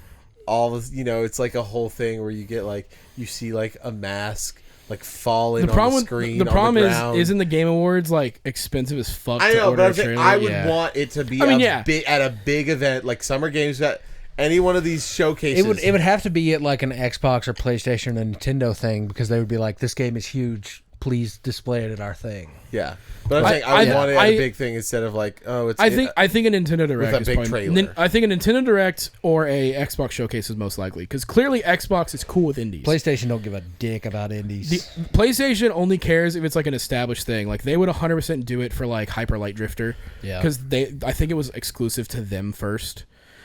all this, it's like a whole thing where you get like you see like a mask like falling on the screen. The problem on the ground. isn't the Game Awards like expensive as fuck? I to know, order but a I'm saying trailer? I would Yeah. want it to be I mean, yeah. at a big event like Summer Games. That any one of these showcases. It would have to be at like an Xbox or PlayStation or Nintendo thing, because they would be like, this game is huge. Please display it at our thing. Yeah, but I'm saying I would want it at a big thing instead of like, oh, it's. I think a Nintendo Direct a is big probably, trailer. I think a Nintendo Direct or a Xbox showcase is most likely, because clearly Xbox is cool with indies. PlayStation don't give a dick about indies. The PlayStation only cares if it's like an established thing. Like they would 100% do it for like Hyper Light Drifter, Yeah. because I think it was exclusive to them first,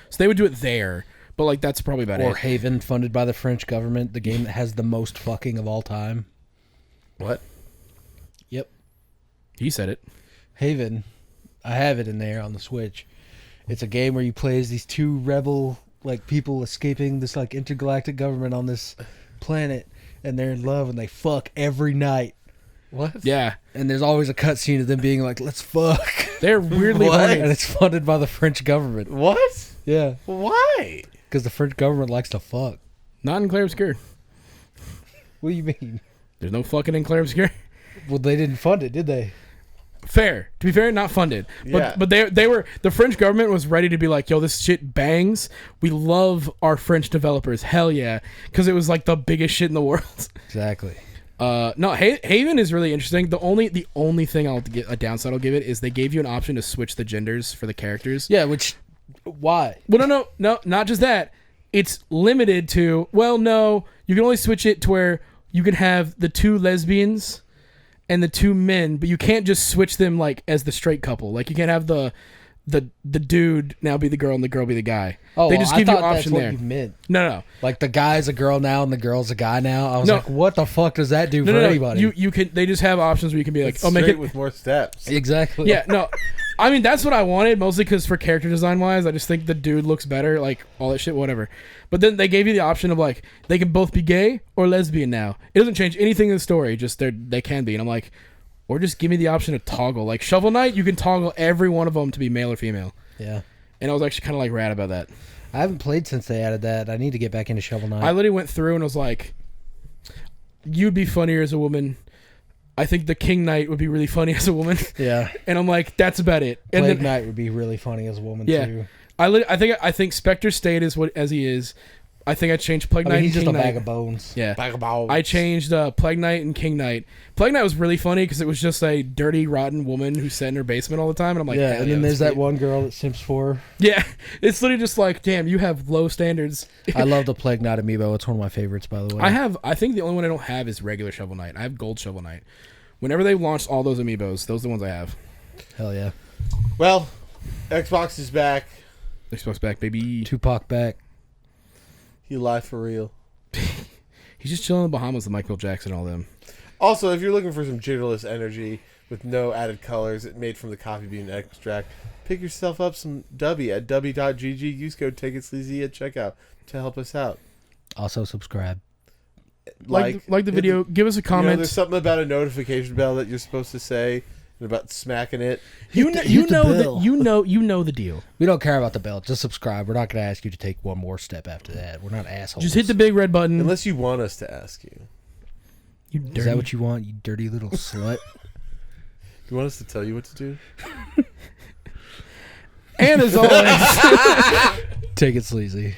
so they would do it there. But like that's probably about Or it. Haven, funded by the French government, the game that has the most fucking of all time. What? Yep. He said it. Haven. I have it in there on the Switch. It's a game where you play as these two rebel like people escaping this like intergalactic government on this planet, and they're in love and they fuck every night. What? Yeah, And there's always a cutscene of them being like, "Let's fuck," they're weirdly What? horny. and it's funded by the French government. What? Yeah, Why? because the French government likes to fuck. Not in Claire Obscure. What do you mean? There's no fucking in Claire Obscure. Well, they didn't fund it, did they? Fair. To be fair, not funded. Yeah. But they were, the French government was ready to be like, yo, this shit bangs. We love our French developers. Hell yeah. Because it was like the biggest shit in the world. Exactly. No, Haven is really interesting. The only thing I'll get a downside I'll give it is they gave you an option to switch the genders for the characters. Yeah, which why? Well, no, not just that. It's limited to, well, no, you can only switch it to where you can have the two lesbians and the two men, but you can't just switch them like as the straight couple. Like you can't have the dude now be the girl and the girl be the guy. Oh, they just I give you an thought option that's there. what you meant. No. Like the guy's a girl now and the girl's a guy now. I was No. like, what the fuck does that do No, for no, anybody? You can. They just have options where you can be like, It's oh, make straight it with more steps. Exactly. Yeah, no. I mean, that's what I wanted, mostly because for character design wise, I just think the dude looks better, like all that shit, whatever. But then they gave you the option of like, they can both be gay or lesbian now. It doesn't change anything in the story, just they can be. And I'm like, or just give me the option to toggle. Like Shovel Knight, you can toggle every one of them to be male or female. Yeah. And I was actually kind of like rad about that. I haven't played since they added that. I need to get back into Shovel Knight. I literally went through and was like, you'd be funnier as a woman. I think the King Knight would be really funny as a woman. yeah. And I'm like, that's about it. And Plague then Knight would be really funny as a woman Yeah. too. I think Spectre stayed as he is. I think I changed Plague I Knight mean, he's and just King a Knight. bag of bones. Yeah. Bag of balls. I changed Plague Knight and King Knight. Plague Knight was really funny because it was just a dirty, rotten woman who sat in her basement all the time, and I'm like, yeah, hell and then that's there's that great. one girl that Simps for. Yeah, it's literally just like, damn, you have low standards. I love the Plague Knight amiibo. It's one of my favorites, by the way. I think the only one I don't have is regular Shovel Knight. I have Gold Shovel Knight. Whenever they launched all those amiibos, those are the ones I have. Hell yeah. Well, Xbox is back. Xbox back, baby. Tupac back. He live for real. He's just chilling in the Bahamas with Michael Jackson and all them. Also, if you're looking for some jitterless energy with no added colors made from the coffee bean extract, pick yourself up some Dubby at dubby.gg. Use code TakeItSleazy at checkout to help us out. Also subscribe. Like the video. Give us a You know, comment. there's something about a notification bell that you're supposed to say and about smacking it. You hit the bell. know the deal. We don't care about the bell. Just subscribe. We're not going to ask you to take one more step after that. We're not assholes. Just hit the big red button. Unless you want us to ask you. You dirty. Is that what you want, you dirty little slut? You want us to tell you what to do? And as always. Take it sleazy.